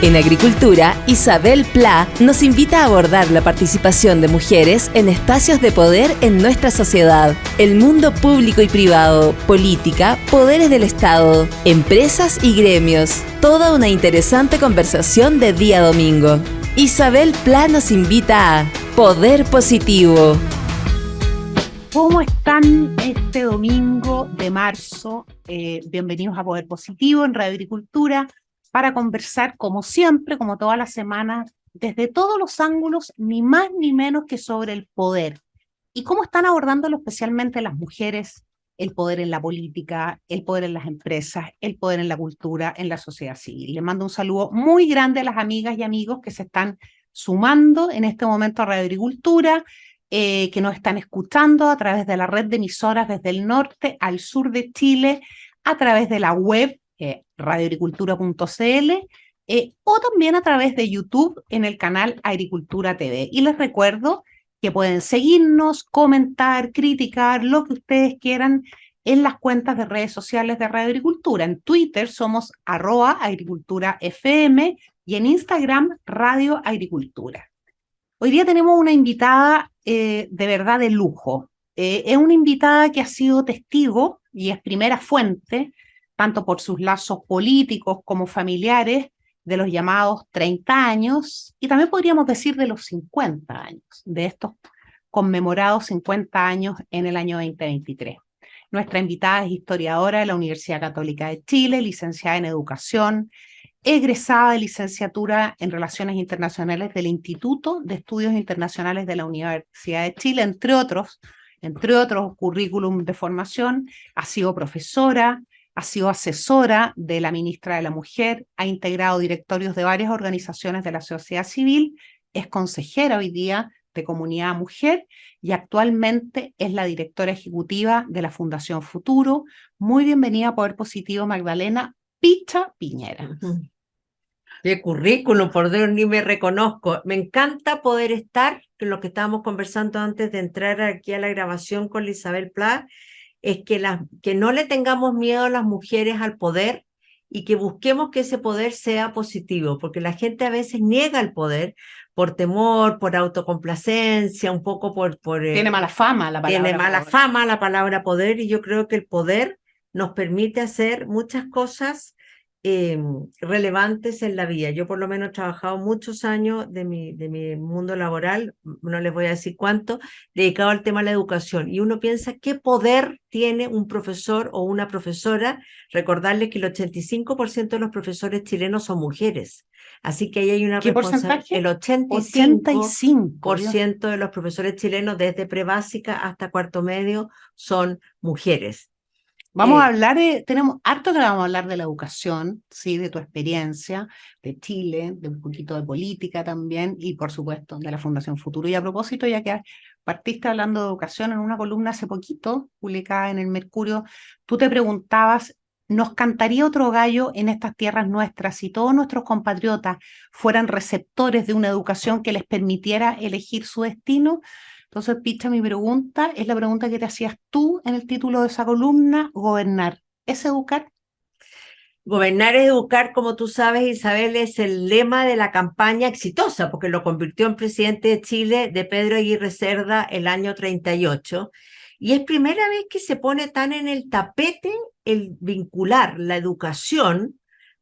En Agricultura, Isabel Pla nos invita a abordar la participación de mujeres en espacios de poder en nuestra sociedad, el mundo público y privado, política, poderes del Estado, empresas y gremios. Toda una interesante conversación de día domingo. Isabel Pla nos invita a Poder Positivo. ¿Cómo están este domingo de marzo? Bienvenidos a Poder Positivo en Radio Agricultura para conversar, como siempre, como todas las semanas, desde todos los ángulos, ni más ni menos que sobre el poder. Y cómo están abordándolo especialmente las mujeres, el poder en la política, el poder en las empresas, el poder en la cultura, en la sociedad civil. Les mando un saludo muy grande a las amigas y amigos que se están sumando en este momento a Radio Agricultura, que nos están escuchando a través de la red de emisoras desde el norte al sur de Chile, a través de la web radioagricultura.cl o también a través de YouTube en el canal Agricultura TV. Y les recuerdo que pueden seguirnos, comentar, criticar, lo que ustedes quieran en las cuentas de redes sociales de Radio Agricultura. En Twitter somos @agriculturafm y en Instagram Radio Agricultura. Hoy día tenemos una invitada de verdad de lujo. Es una invitada que ha sido testigo y es primera fuente, tanto por sus lazos políticos como familiares, de los llamados 30 años y también podríamos decir de los 50 años, de estos conmemorados 50 años en el año 2023. Nuestra invitada es historiadora de la Universidad Católica de Chile, licenciada en Educación, egresada de licenciatura en Relaciones Internacionales del Instituto de Estudios Internacionales de la Universidad de Chile, entre otros currículum de formación. Ha sido profesora, ha sido asesora de la ministra de la Mujer, ha integrado directorios de varias organizaciones de la sociedad civil, es consejera hoy día de Comunidad Mujer y actualmente es la directora ejecutiva de la Fundación Futuro. Muy bienvenida a Poder Positivo, Magdalena Picha Piñera. Qué currículum, por Dios, ni me reconozco. Me encanta poder estar, que lo que estábamos conversando antes de entrar aquí a la grabación con Isabel Pla, es que no le tengamos miedo a las mujeres al poder y que busquemos que ese poder sea positivo, porque la gente a veces niega el poder por temor, por autocomplacencia, un poco por tiene mala fama la palabra tiene mala fama la palabra poder, y yo creo que el poder nos permite hacer muchas cosas relevantes en la vida. Yo por lo menos he trabajado muchos años de mi mundo laboral, no les voy a decir cuánto, dedicado al tema de la educación, y uno piensa qué poder tiene un profesor o una profesora. Recordarles que el 85% de los profesores chilenos son mujeres, así que ahí hay una responsabilidad. El 85% de los profesores chilenos desde prebásica hasta cuarto medio son mujeres. Vamos a hablar, tenemos harto que vamos a hablar de la educación, ¿sí? De tu experiencia, de Chile, de un poquito de política también y por supuesto de la Fundación Futuro. Y a propósito, ya que partiste hablando de educación en una columna hace poquito, publicada en el Mercurio, tú te preguntabas, ¿nos cantaría otro gallo en estas tierras nuestras si todos nuestros compatriotas fueran receptores de una educación que les permitiera elegir su destino? Entonces, Picha, mi pregunta es la pregunta que te hacías tú en el título de esa columna: ¿gobernar es educar? Gobernar es educar, como tú sabes, Isabel, es el lema de la campaña exitosa, porque lo convirtió en presidente de Chile de Pedro Aguirre Cerda el año 38. Y es primera vez que se pone tan en el tapete el vincular la educación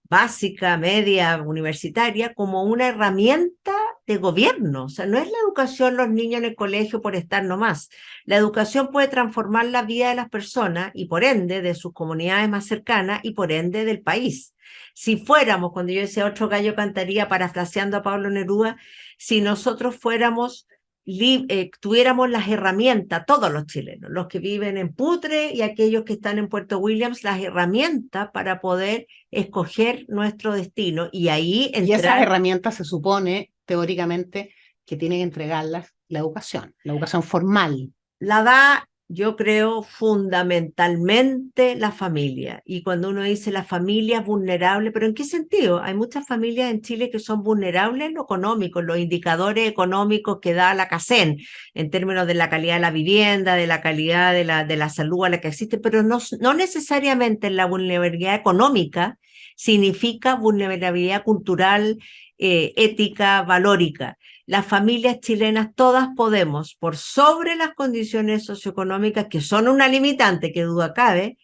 básica, media, universitaria, como una herramienta de gobierno. O sea, no es la educación los niños en el colegio por estar nomás. La educación puede transformar la vida de las personas y por ende de sus comunidades más cercanas y por ende del país. Si fuéramos, cuando yo decía otro gallo cantaría, parafraseando a Pablo Neruda, si nosotros fuéramos tuviéramos las herramientas, todos los chilenos, los que viven en Putre y aquellos que están en Puerto Williams, las herramientas para poder escoger nuestro destino y ahí entrar. Y esas herramientas se supone, teóricamente, que tiene que entregarlas la educación formal. La da, yo creo, fundamentalmente la familia. Y cuando uno dice la familia es vulnerable, ¿pero en qué sentido? Hay muchas familias en Chile que son vulnerables en lo económico, los indicadores económicos que da la CACEN, en términos de la calidad de la vivienda, de la calidad de la salud a la que existe, pero no necesariamente en la vulnerabilidad económica, significa vulnerabilidad cultural, ética, valórica. Las familias chilenas todas podemos, por sobre las condiciones socioeconómicas, que son una limitante, que duda cabe,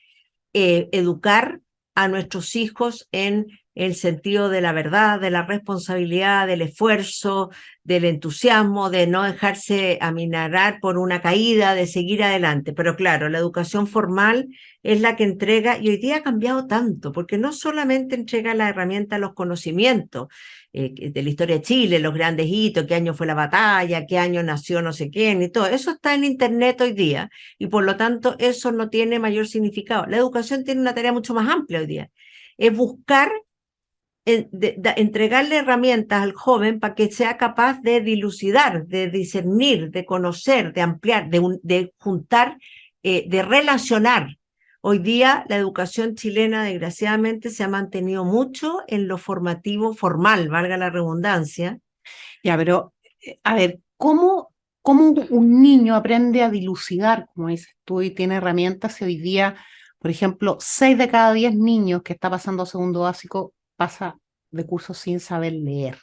educar a nuestros hijos en el sentido de la verdad, de la responsabilidad, del esfuerzo, del entusiasmo, de no dejarse aminorar por una caída, de seguir adelante. Pero claro, la educación formal es la que entrega, y hoy día ha cambiado tanto, porque no solamente entrega la herramienta, los conocimientos de la historia de Chile, los grandes hitos, qué año fue la batalla, qué año nació no sé quién, y todo eso está en internet hoy día, y por lo tanto eso no tiene mayor significado. La educación tiene una tarea mucho más amplia hoy día, es buscar entregarle herramientas al joven para que sea capaz de dilucidar, de discernir, de conocer, de ampliar, de juntar, de relacionar. Hoy día la educación chilena, desgraciadamente, se ha mantenido mucho en lo formativo formal, valga la redundancia. Ya, pero, a ver, ¿cómo un niño aprende a dilucidar, como dices tú, y tiene herramientas? Y hoy día, por ejemplo, 6 de cada 10 niños que está pasando a segundo básico pasa de curso sin saber leer.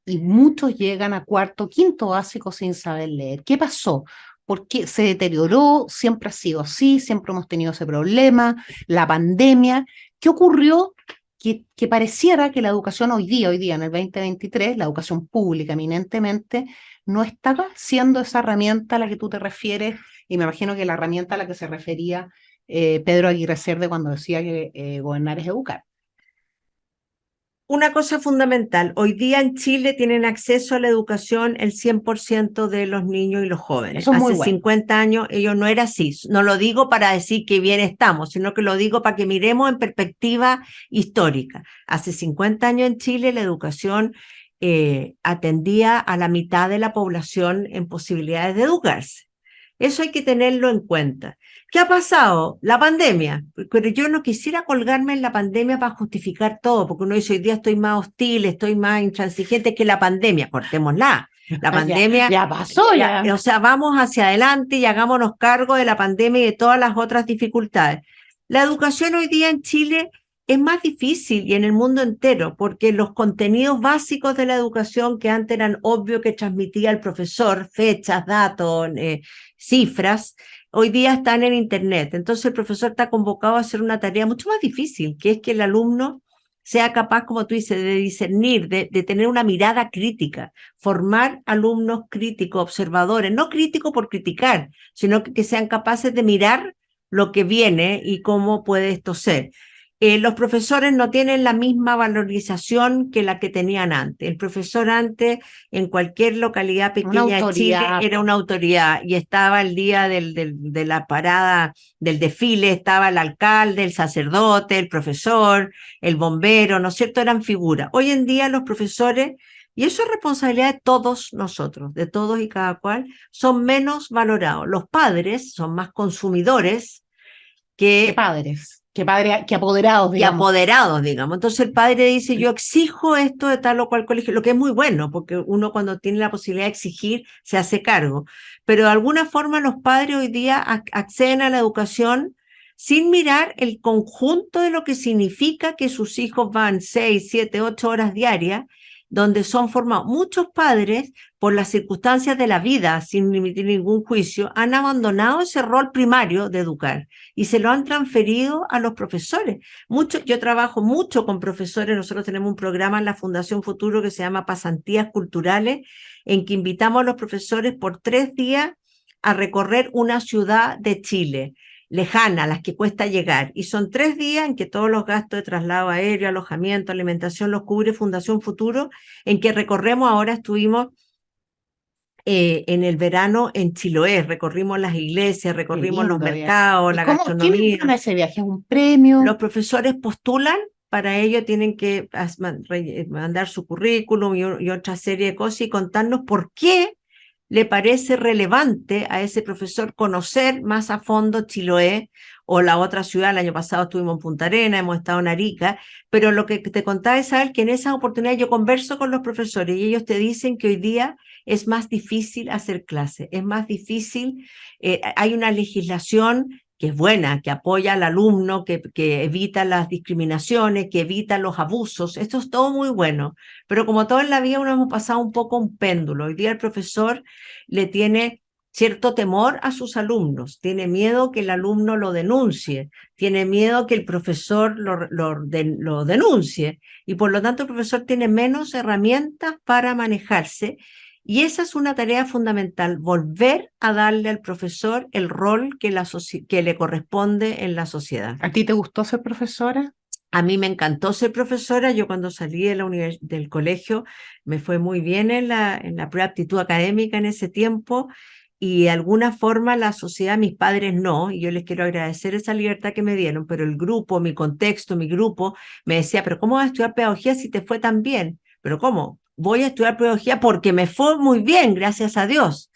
Y muchos llegan a cuarto, quinto básico sin saber leer. ¿Qué pasó? ¿Por qué se deterioró? ¿Siempre ha sido así? ¿Siempre hemos tenido ese problema? ¿La pandemia? ¿Qué ocurrió? Que pareciera que la educación hoy día, en el 2023, la educación pública eminentemente, no estaba siendo esa herramienta a la que tú te refieres, y me imagino que la herramienta a la que se refería Pedro Aguirre Cerda cuando decía que gobernar es educar. Una cosa fundamental, hoy día en Chile tienen acceso a la educación el 100% de los niños y los jóvenes. Eso es muy Hace bueno. 50 años ellos no era así. No lo digo para decir que bien estamos, sino que lo digo para que miremos en perspectiva histórica. Hace 50 años en Chile la educación atendía a la mitad de la población en posibilidades de educarse. Eso hay que tenerlo en cuenta. ¿Qué ha pasado? La pandemia. Pero yo no quisiera colgarme en la pandemia para justificar todo, porque uno dice, hoy día estoy más hostil, estoy más intransigente que la pandemia. Cortémosla. La pandemia... Ya pasó, ya. O sea, vamos hacia adelante y hagámonos cargo de la pandemia y de todas las otras dificultades. La educación hoy día en Chile es más difícil, y en el mundo entero, porque los contenidos básicos de la educación, que antes eran obvio que transmitía el profesor, fechas, datos, cifras, hoy día están en internet. Entonces el profesor está convocado a hacer una tarea mucho más difícil, que es que el alumno sea capaz, como tú dices, de discernir, de tener una mirada crítica, formar alumnos críticos, observadores, no críticos por criticar, sino que sean capaces de mirar lo que viene y cómo puede esto ser. Los profesores no tienen la misma valorización que la que tenían antes. El profesor antes, en cualquier localidad pequeña de Chile, era una autoridad, y estaba el día de la parada, del desfile, estaba el alcalde, el sacerdote, el profesor, el bombero, ¿no es cierto? Eran figuras. Hoy en día los profesores, y eso es responsabilidad de todos nosotros, de todos y cada cual, son menos valorados. Los padres son más consumidores que padres. Que apoderados, digamos. Y apoderados, digamos. Entonces el padre dice, yo exijo esto de tal o cual colegio, lo que es muy bueno, porque uno cuando tiene la posibilidad de exigir, se hace cargo. Pero de alguna forma los padres hoy día acceden a la educación sin mirar el conjunto de lo que significa que sus hijos van 6, 7, 8 horas diarias, donde son formados. Muchos padres, por las circunstancias de la vida, sin emitir ningún juicio, han abandonado ese rol primario de educar y se lo han transferido a los profesores. Yo trabajo mucho con profesores. Nosotros tenemos un programa en la Fundación Futuro que se llama Pasantías Culturales, en que invitamos a los profesores por 3 días a recorrer una ciudad de Chile lejana, las que cuesta llegar, y son 3 días en que todos los gastos de traslado aéreo, alojamiento, alimentación los cubre Fundación Futuro, en que recorremos. Ahora estuvimos en el verano en Chiloé, recorrimos las iglesias, recorrimos los mercados, la gastronomía. ¿Quién ese viaje? ¿Es un premio? Los profesores postulan, para ello tienen que mandar su currículum y otra serie de cosas, y contarnos por qué le parece relevante a ese profesor conocer más a fondo Chiloé o la otra ciudad. El año pasado estuvimos en Punta Arenas, hemos estado en Arica, pero lo que te contaba, Isabel, que en esas oportunidades yo converso con los profesores y ellos te dicen que hoy día es más difícil hacer clase, es más difícil, hay una legislación que es buena, que apoya al alumno, que evita las discriminaciones, que evita los abusos. Esto es todo muy bueno. Pero como todo en la vida, uno hemos pasado un poco un péndulo. Hoy día el profesor le tiene cierto temor a sus alumnos, tiene miedo que el alumno lo denuncie, tiene miedo que el profesor lo denuncie, y por lo tanto el profesor tiene menos herramientas para manejarse. Y esa es una tarea fundamental, volver a darle al profesor el rol que le corresponde en la sociedad. ¿A ti te gustó ser profesora? A mí me encantó ser profesora. Yo cuando salí del colegio me fue muy bien en la prueba de aptitud académica en ese tiempo, y de alguna forma la sociedad, mis padres no, y yo les quiero agradecer esa libertad que me dieron, pero el grupo, mi contexto, mi grupo, me decía, pero ¿cómo vas a estudiar pedagogía si te fue tan bien? ¿Pero cómo? Voy a estudiar pedagogía porque me fue muy bien, gracias a Dios.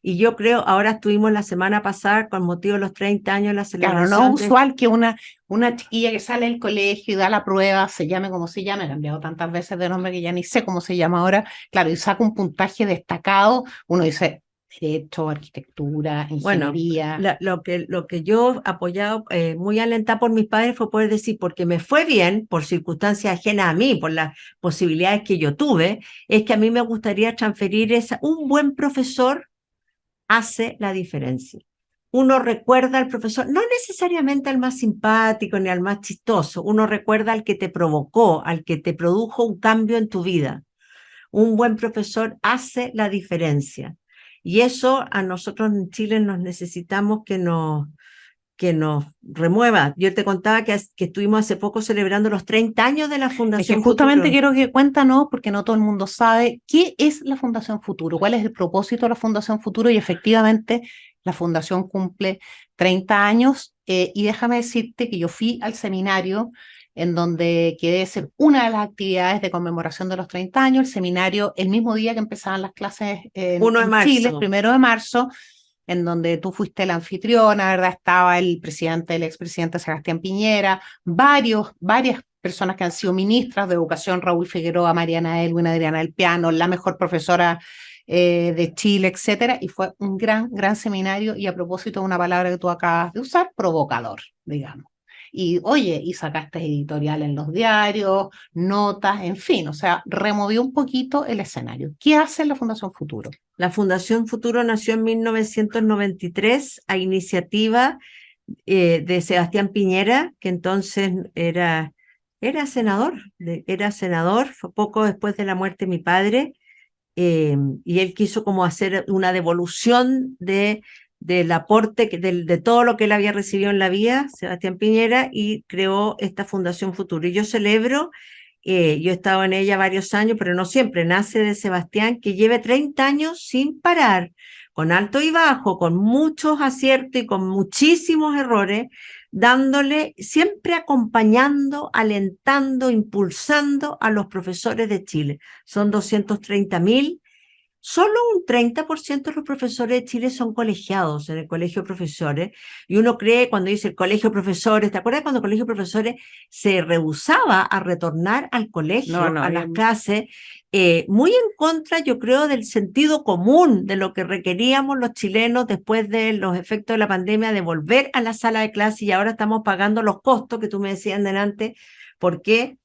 Y yo creo, ahora estuvimos la semana pasada con motivo de los 30 años la celebración. Claro, no es usual que una chiquilla que sale del colegio y da la prueba, se llame como se llame, he cambiado tantas veces de nombre que ya ni sé cómo se llama ahora, claro, y saca un puntaje destacado, uno dice Derecho, Arquitectura, Ingeniería. Bueno, lo que yo apoyado, muy alentada por mis padres, fue poder decir, porque me fue bien, por circunstancias ajenas a mí, por las posibilidades que yo tuve, es que a mí me gustaría transferir un buen profesor hace la diferencia. Uno recuerda al profesor, no necesariamente al más simpático ni al más chistoso, uno recuerda al que te provocó, al que te produjo un cambio en tu vida. Un buen profesor hace la diferencia. Y eso a nosotros en Chile nos necesitamos que nos remueva. Yo te contaba que estuvimos hace poco celebrando los 30 años de la Fundación Es que justamente Futuro. quiero que cuéntanos, porque no todo el mundo sabe, ¿qué es la Fundación Futuro? ¿Cuál es el propósito de la Fundación Futuro? Y efectivamente, la Fundación cumple 30 años, y déjame decirte que yo fui al seminario en donde quedé ser una de las actividades de conmemoración de los 30 años, el seminario el mismo día que empezaban las clases en Chile, 1 de marzo, en donde tú fuiste la anfitriona, ¿verdad? Estaba el expresidente Sebastián Piñera, varias personas que han sido ministras de Educación, Raúl Figueroa, Mariana Elwin, Adriana del Piano, la mejor profesora de Chile, etcétera, y fue un gran seminario, y a propósito de una palabra que tú acabas de usar, provocador, digamos. Y oye, y sacaste editorial en los diarios, notas, en fin, o sea, removió un poquito el escenario. ¿Qué hace la Fundación Futuro? La Fundación Futuro nació en 1993 a iniciativa de Sebastián Piñera, que entonces era senador, fue poco después de la muerte de mi padre, y él quiso como hacer una devolución del aporte, de todo lo que él había recibido en la vida, Sebastián Piñera, y creó esta Fundación Futuro. Y yo celebro, yo he estado en ella varios años, pero no siempre, nace de Sebastián, que lleve 30 años sin parar, con alto y bajo, con muchos aciertos y con muchísimos errores, dándole, siempre acompañando, alentando, impulsando a los profesores de Chile. Son 230.000. Solo un 30% de los profesores de Chile son colegiados en el colegio de profesores, y uno cree cuando dice el colegio de profesores, ¿te acuerdas cuando el colegio de profesores se rehusaba a retornar al colegio, a las clases? Muy en contra, yo creo, del sentido común de lo que requeríamos los chilenos después de los efectos de la pandemia, de volver a la sala de clase, y ahora estamos pagando los costos que tú me decías delante, porque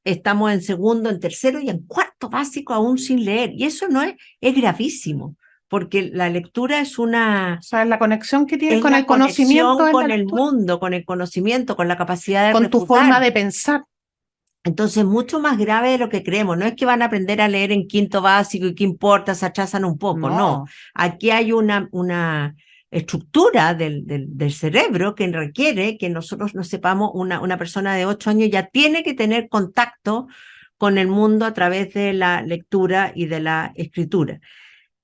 estamos en segundo, en tercero y en cuarto básico aún sin leer. Y eso no es gravísimo, porque la lectura es una... O sea, la conexión que tienes con el conocimiento, con el mundo, con el conocimiento, con la capacidad de con tu forma de pensar. Entonces, mucho más grave de lo que creemos. No es que van a aprender a leer en quinto básico y qué importa, se atrasan un poco. No. Aquí hay una estructura del cerebro que requiere que nosotros no sepamos. Una persona de 8 años ya tiene que tener contacto con el mundo a través de la lectura y de la escritura.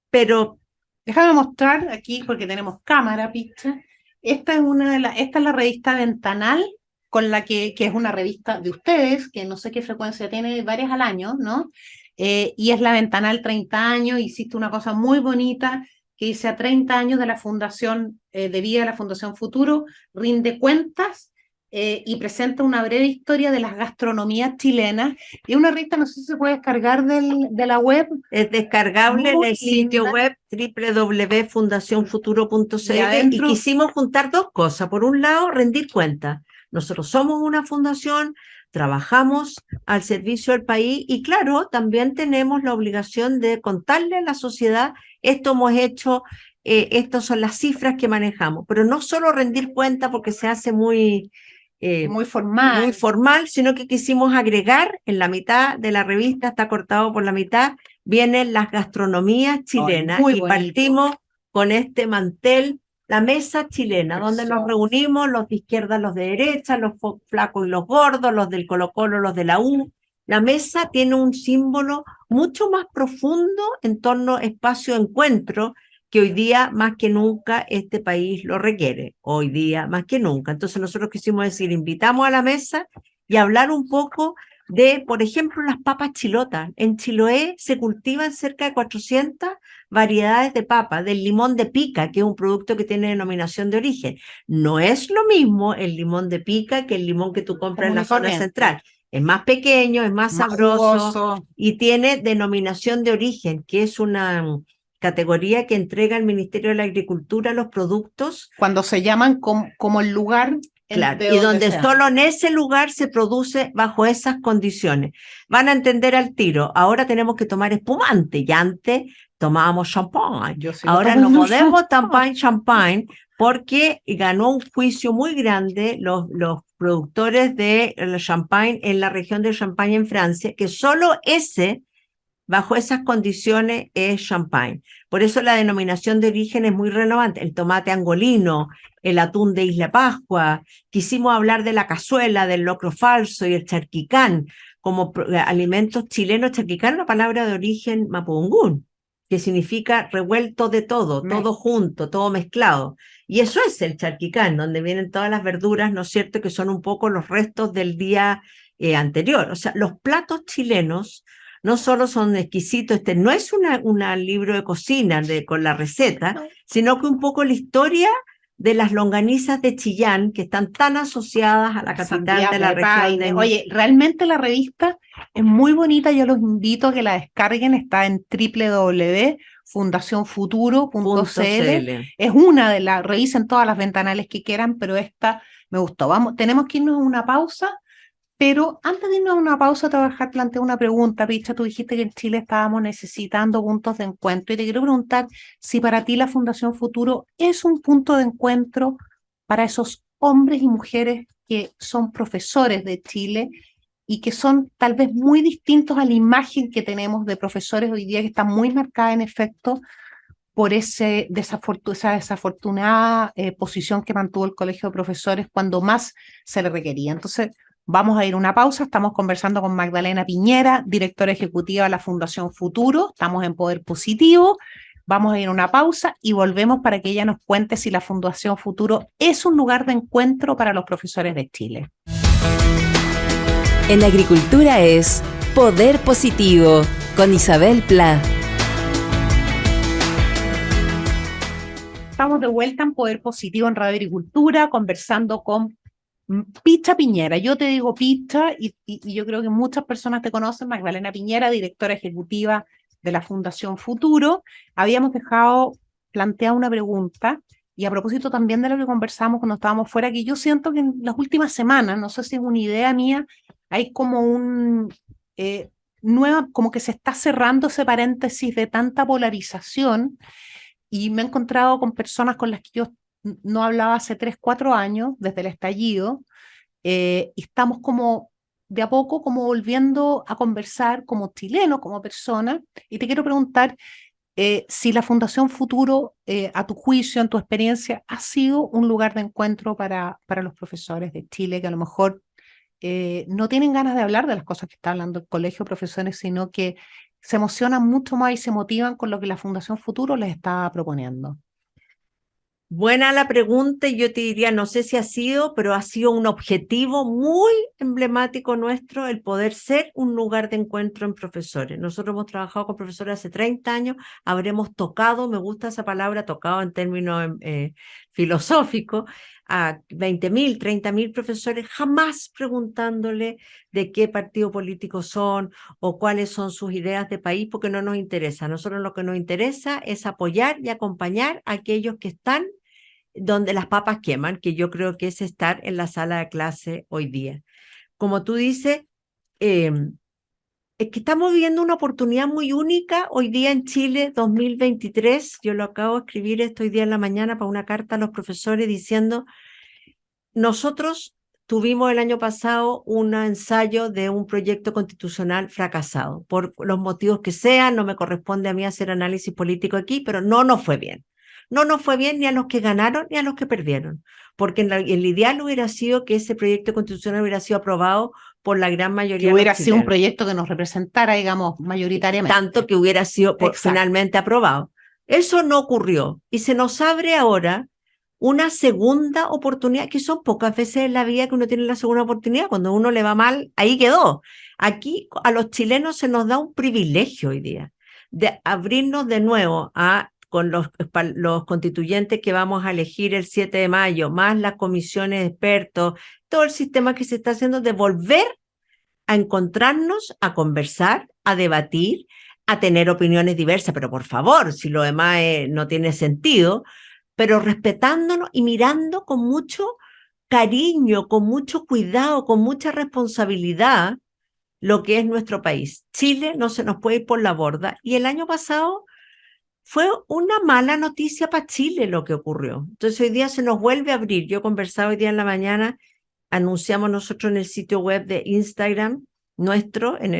Pero déjame mostrar aquí, porque tenemos cámara, picha. Esta es la revista Ventanal, con la que es una revista de ustedes, que no sé qué frecuencia tiene, varias al año, ¿no? Y es la Ventanal 30 años, hiciste una cosa muy bonita, que dice: a 30 años de la Fundación, de vida de la Fundación Futuro, rinde cuentas y presenta una breve historia de las gastronomías chilenas. Y una revista, no sé si se puede descargar de la web. Es descargable en Muy el sitio linda. web www.fundacionfuturo.cl y adentro- quisimos juntar dos cosas. Por un lado, rendir cuenta. Nosotros somos una fundación, trabajamos al servicio del país y claro, también tenemos la obligación de contarle a la sociedad, esto hemos hecho, estas son las cifras que manejamos, pero no solo rendir cuenta porque se hace muy muy formal. muy formal, sino que quisimos agregar en la mitad de la revista, está cortado por la mitad, vienen las gastronomías chilenas muy y bonito. partimos con este mantel, la mesa chilena, donde nos reunimos los de izquierda, los de derecha, los flacos y los gordos, los del Colo-Colo, los de la U. La mesa tiene un símbolo mucho más profundo en torno a espacio de encuentro que hoy día más que nunca este país lo requiere, hoy día más que nunca. Entonces nosotros quisimos decir, invitamos a la mesa y hablar un poco de, por ejemplo, las papas chilotas. En Chiloé se cultivan cerca de 400 variedades de papa, del limón de pica, que es un producto que tiene denominación de origen. No es lo mismo el limón de pica que el limón que tú compras en la zona central. Es más pequeño, es más sabroso jugoso. Y tiene denominación de origen, que es una categoría que entrega el Ministerio de la Agricultura los productos. Cuando se llaman como el lugar. Claro, y donde solo en ese lugar se produce bajo esas condiciones. Van a entender al tiro, ahora tenemos que tomar espumante, y antes tomábamos champán. Ahora no podemos tomar champán porque ganó un juicio muy grande los productores de champán en la región de Champagne en Francia, que solo bajo esas condiciones es champagne. Por eso la denominación de origen es muy relevante. El tomate angolino, el atún de Isla Pascua. Quisimos hablar de la cazuela, del locro falso y el charquicán como alimentos chilenos. Charquicán es una palabra de origen mapudungún, que significa revuelto de todo, todo junto, todo mezclado. Y eso es el charquicán, donde vienen todas las verduras, ¿no es cierto?, que son un poco los restos del día anterior. O sea, los platos chilenos no solo son exquisitos, no es un libro de cocina con la receta, sino que un poco la historia de las longanizas de Chillán, que están tan asociadas a la capital de la región de... Oye, realmente la revista es muy bonita, yo los invito a que la descarguen, está en www.fundacionfuturo.cl. Es una de las, revisen todas las ventanales que quieran, pero esta me gustó. Vamos, tenemos que irnos a una pausa. Pero antes de irnos a una pausa, te voy a dejar plantear una pregunta, Picha. Tú dijiste que en Chile estábamos necesitando puntos de encuentro y te quiero preguntar si para ti la Fundación Futuro es un punto de encuentro para esos hombres y mujeres que son profesores de Chile y que son tal vez muy distintos a la imagen que tenemos de profesores hoy día, que está muy marcada en efecto por esa desafortunada posición que mantuvo el Colegio de Profesores cuando más se le requería. Entonces, vamos a ir a una pausa. Estamos conversando con Magdalena Piñera, directora ejecutiva de la Fundación Futuro. Estamos en Poder Positivo. Vamos a ir a una pausa y volvemos para que ella nos cuente si la Fundación Futuro es un lugar de encuentro para los profesores de Chile. En Agricultura es Poder Positivo con Isabel Pla. Estamos de vuelta en Poder Positivo en Radio Agricultura, conversando con Picha Piñera. Yo te digo Picha y yo creo que muchas personas te conocen. Magdalena Piñera, directora ejecutiva de la Fundación Futuro. Habíamos dejado planteada una pregunta y a propósito también de lo que conversamos cuando estábamos fuera, que yo siento que en las últimas semanas, no sé si es una idea mía, hay como como que se está cerrando ese paréntesis de tanta polarización y me he encontrado con personas con las que yo no hablaba hace 3, 4 años, desde el estallido, y estamos como de a poco como volviendo a conversar como chilenos, como personas, y te quiero preguntar si la Fundación Futuro, a tu juicio, en tu experiencia, ha sido un lugar de encuentro para los profesores de Chile que a lo mejor no tienen ganas de hablar de las cosas que está hablando el colegio de profesores, sino que se emocionan mucho más y se motivan con lo que la Fundación Futuro les está proponiendo. Buena la pregunta y yo te diría, no sé si ha sido, pero ha sido un objetivo muy emblemático nuestro el poder ser un lugar de encuentro en profesores. Nosotros hemos trabajado con profesores hace 30 años, habremos tocado, me gusta esa palabra, tocado en términos filosóficos, a 20.000, 30.000 profesores, jamás preguntándole de qué partido político son o cuáles son sus ideas de país, porque no nos interesa. A nosotros lo que nos interesa es apoyar y acompañar a aquellos que están donde las papas queman, que yo creo que es estar en la sala de clase hoy día. Como tú dices, es que estamos viviendo una oportunidad muy única hoy día en Chile 2023. Yo lo acabo de escribir esto hoy día en la mañana para una carta a los profesores diciendo, nosotros tuvimos el año pasado un ensayo de un proyecto constitucional fracasado, por los motivos que sean, no me corresponde a mí hacer análisis político aquí, pero no nos fue bien. No nos fue bien ni a los que ganaron ni a los que perdieron, porque el ideal hubiera sido que ese proyecto constitucional hubiera sido aprobado por la gran mayoría que hubiera de los sido un chilenos, proyecto que nos representara, digamos, mayoritariamente. tanto que hubiera sido Exacto. finalmente aprobado. Eso no ocurrió y se nos abre ahora una segunda oportunidad, que son pocas veces en la vida que uno tiene la segunda oportunidad. Cuando uno le va mal, ahí quedó. Aquí a los chilenos se nos da un privilegio hoy día de abrirnos de nuevo con los constituyentes que vamos a elegir el 7 de mayo, más las comisiones de expertos, todo el sistema que se está haciendo, de volver a encontrarnos, a conversar, a debatir, a tener opiniones diversas, pero por favor, si lo demás no tiene sentido, pero respetándonos y mirando con mucho cariño, con mucho cuidado, con mucha responsabilidad lo que es nuestro país. Chile no se nos puede ir por la borda y el año pasado fue una mala noticia para Chile lo que ocurrió. Entonces hoy día se nos vuelve a abrir. Yo conversaba hoy día en la mañana, anunciamos nosotros en el sitio web de Instagram nuestro, en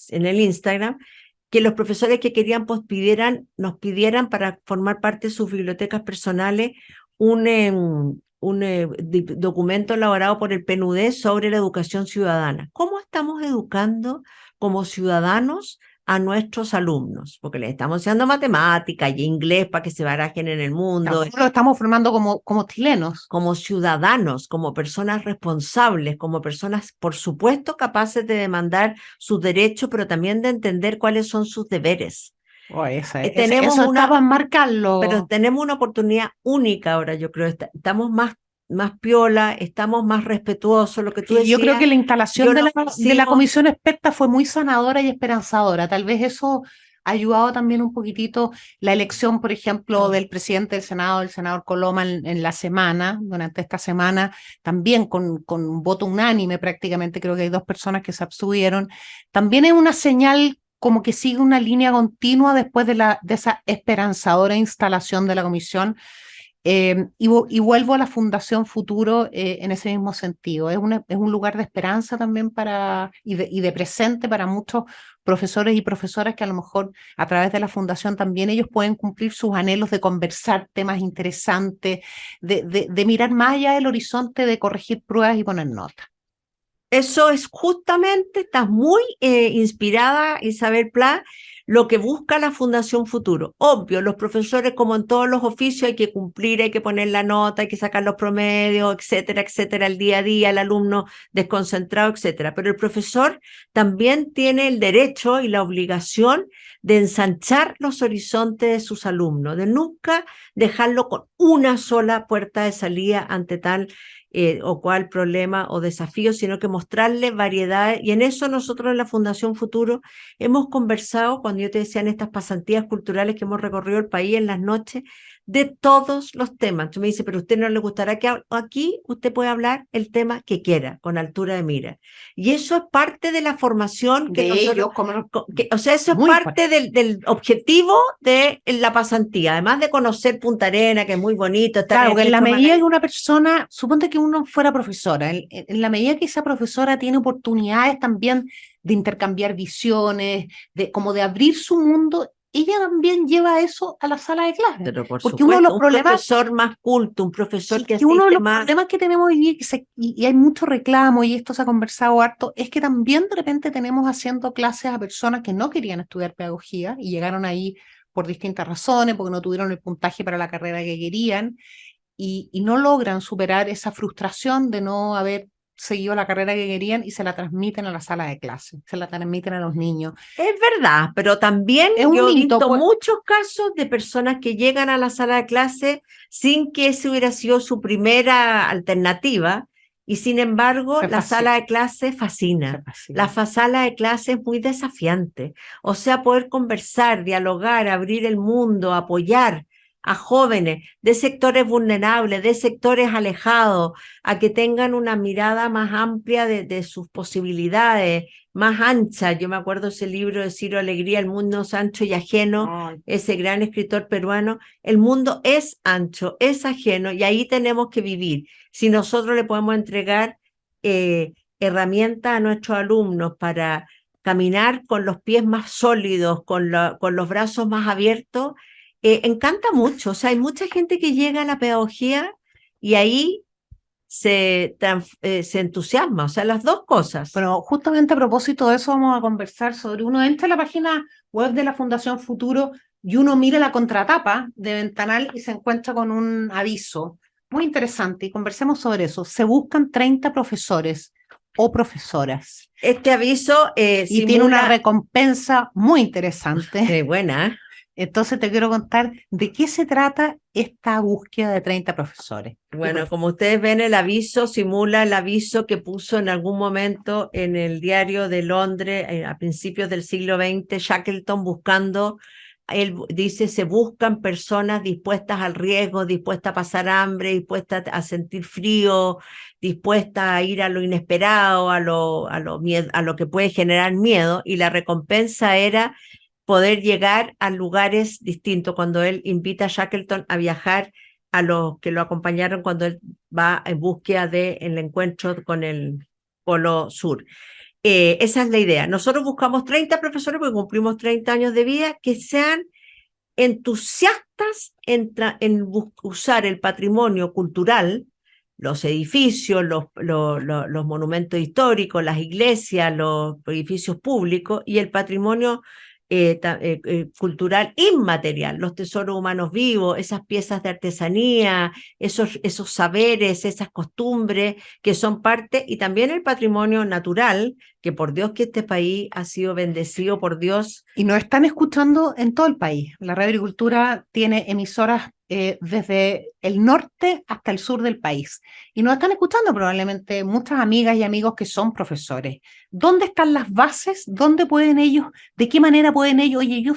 el Instagram, que los profesores que querían nos pidieran para formar parte de sus bibliotecas personales un documento elaborado por el PNUD sobre la educación ciudadana. ¿Cómo estamos educando como ciudadanos a nuestros alumnos? Porque les estamos enseñando matemática y inglés para que se barajen en el mundo. Nosotros lo estamos formando como chilenos. Como ciudadanos, como personas responsables, como personas, por supuesto, capaces de demandar sus derechos, pero también de entender cuáles son sus deberes. Tenemos eso estaba en marcarlo. Pero tenemos una oportunidad única ahora, yo creo. Estamos más piola, estamos más respetuosos, lo que tú decías. Yo creo que la instalación de la comisión experta fue muy sanadora y esperanzadora. Tal vez eso ha ayudado también un poquitito la elección, por ejemplo, del presidente del Senado, el senador Coloma, en la semana, durante esta semana, también con un voto unánime prácticamente, creo que hay 2 personas que se abstuvieron. También es una señal como que sigue una línea continua después de esa esperanzadora instalación de la comisión. Y vuelvo a la Fundación Futuro en ese mismo sentido. Es un lugar de esperanza también y de presente para muchos profesores y profesoras que a lo mejor a través de la Fundación también ellos pueden cumplir sus anhelos de conversar temas interesantes, de mirar más allá del horizonte, de corregir pruebas y poner notas. Eso es justamente, estás muy inspirada, Isabel Pla, lo que busca la Fundación Futuro. Obvio, los profesores, como en todos los oficios, hay que cumplir, hay que poner la nota, hay que sacar los promedios, etcétera, etcétera, el día a día, el alumno desconcentrado, etcétera. Pero el profesor también tiene el derecho y la obligación de ensanchar los horizontes de sus alumnos, de nunca dejarlo con una sola puerta de salida ante tal o cual problema o desafío, sino que mostrarle variedad. Y en eso nosotros en la Fundación Futuro hemos conversado, cuando yo te decía en estas pasantías culturales que hemos recorrido el país en las noches, de todos los temas. Tú me dices, pero a usted no le gustará que aquí usted puede hablar el tema que quiera, con altura de mira. Y eso es parte de la formación que nosotros, o sea, eso es parte del objetivo de la pasantía, además de conocer Punta Arenas, que es muy bonito. Claro, que en la medida que una persona, suponte que uno fuera profesora, en la medida que esa profesora tiene oportunidades también de intercambiar visiones, como de abrir su mundo, ella también lleva eso a la sala de clases. Pero por porque supuesto, uno de los problemas, profesor más culto, un profesor que uno de los problemas que tenemos hoy día, y hay mucho reclamo, y esto se ha conversado harto, es que también de repente tenemos haciendo clases a personas que no querían estudiar pedagogía y llegaron ahí por distintas razones, porque no tuvieron el puntaje para la carrera que querían, y no logran superar esa frustración de no haber seguido la carrera que querían y se la transmiten a la sala de clase, se la transmiten a los niños. Es verdad, pero también Es un yo he mito, visto pues. muchos casos de personas que llegan a la sala de clase sin que ese hubiera sido su primera alternativa y sin embargo Se la fascina. sala de clase fascina. Sala de clase es muy desafiante. O sea, poder conversar, dialogar, abrir el mundo, apoyar a jóvenes de sectores vulnerables, de sectores alejados, a que tengan una mirada más amplia de sus posibilidades, más ancha. Yo me acuerdo ese libro de Ciro Alegría, El mundo es ancho y ajeno, ese gran escritor peruano. El mundo es ancho, es ajeno y ahí tenemos que vivir. Si nosotros le podemos entregar herramientas a nuestros alumnos para caminar con los pies más sólidos, con los brazos más abiertos, encanta mucho. O sea, hay mucha gente que llega a la pedagogía y ahí se entusiasma, o sea, las dos cosas. Pero justamente a propósito de eso vamos a conversar sobre, uno entra a la página web de la Fundación Futuro y uno mira la contratapa de Ventanal y se encuentra con un aviso muy interesante y conversemos sobre eso. Se buscan 30 profesores o profesoras. Este aviso y tiene una recompensa muy interesante. Qué buena. Entonces te quiero contar de qué se trata esta búsqueda de 30 profesores. Bueno, como ustedes ven, el aviso simula el aviso que puso en algún momento en el diario de Londres a principios del siglo XX, Shackleton buscando, él dice, se buscan personas dispuestas al riesgo, dispuestas a pasar hambre, dispuestas a sentir frío, dispuestas a ir a lo inesperado, a lo que puede generar miedo, y la recompensa era poder llegar a lugares distintos. Cuando él invita a Shackleton a viajar, a los que lo acompañaron cuando él va en búsqueda del encuentro con el Polo Sur. Esa es la idea. Nosotros buscamos 30 profesores porque cumplimos 30 años de vida que sean entusiastas en usar el patrimonio cultural, los edificios, los monumentos históricos, las iglesias, los edificios públicos y el patrimonio cultural inmaterial, los tesoros humanos vivos, esas piezas de artesanía, esos saberes, esas costumbres que son parte, y también el patrimonio natural, que por Dios que este país ha sido bendecido por Dios. Y nos están escuchando en todo el país. La Radio Agricultura tiene emisoras desde el norte hasta el sur del país. Y nos están escuchando probablemente muchas amigas y amigos que son profesores. ¿Dónde están las bases? ¿Dónde pueden ellos? ¿De qué manera pueden ellos? Oye, yo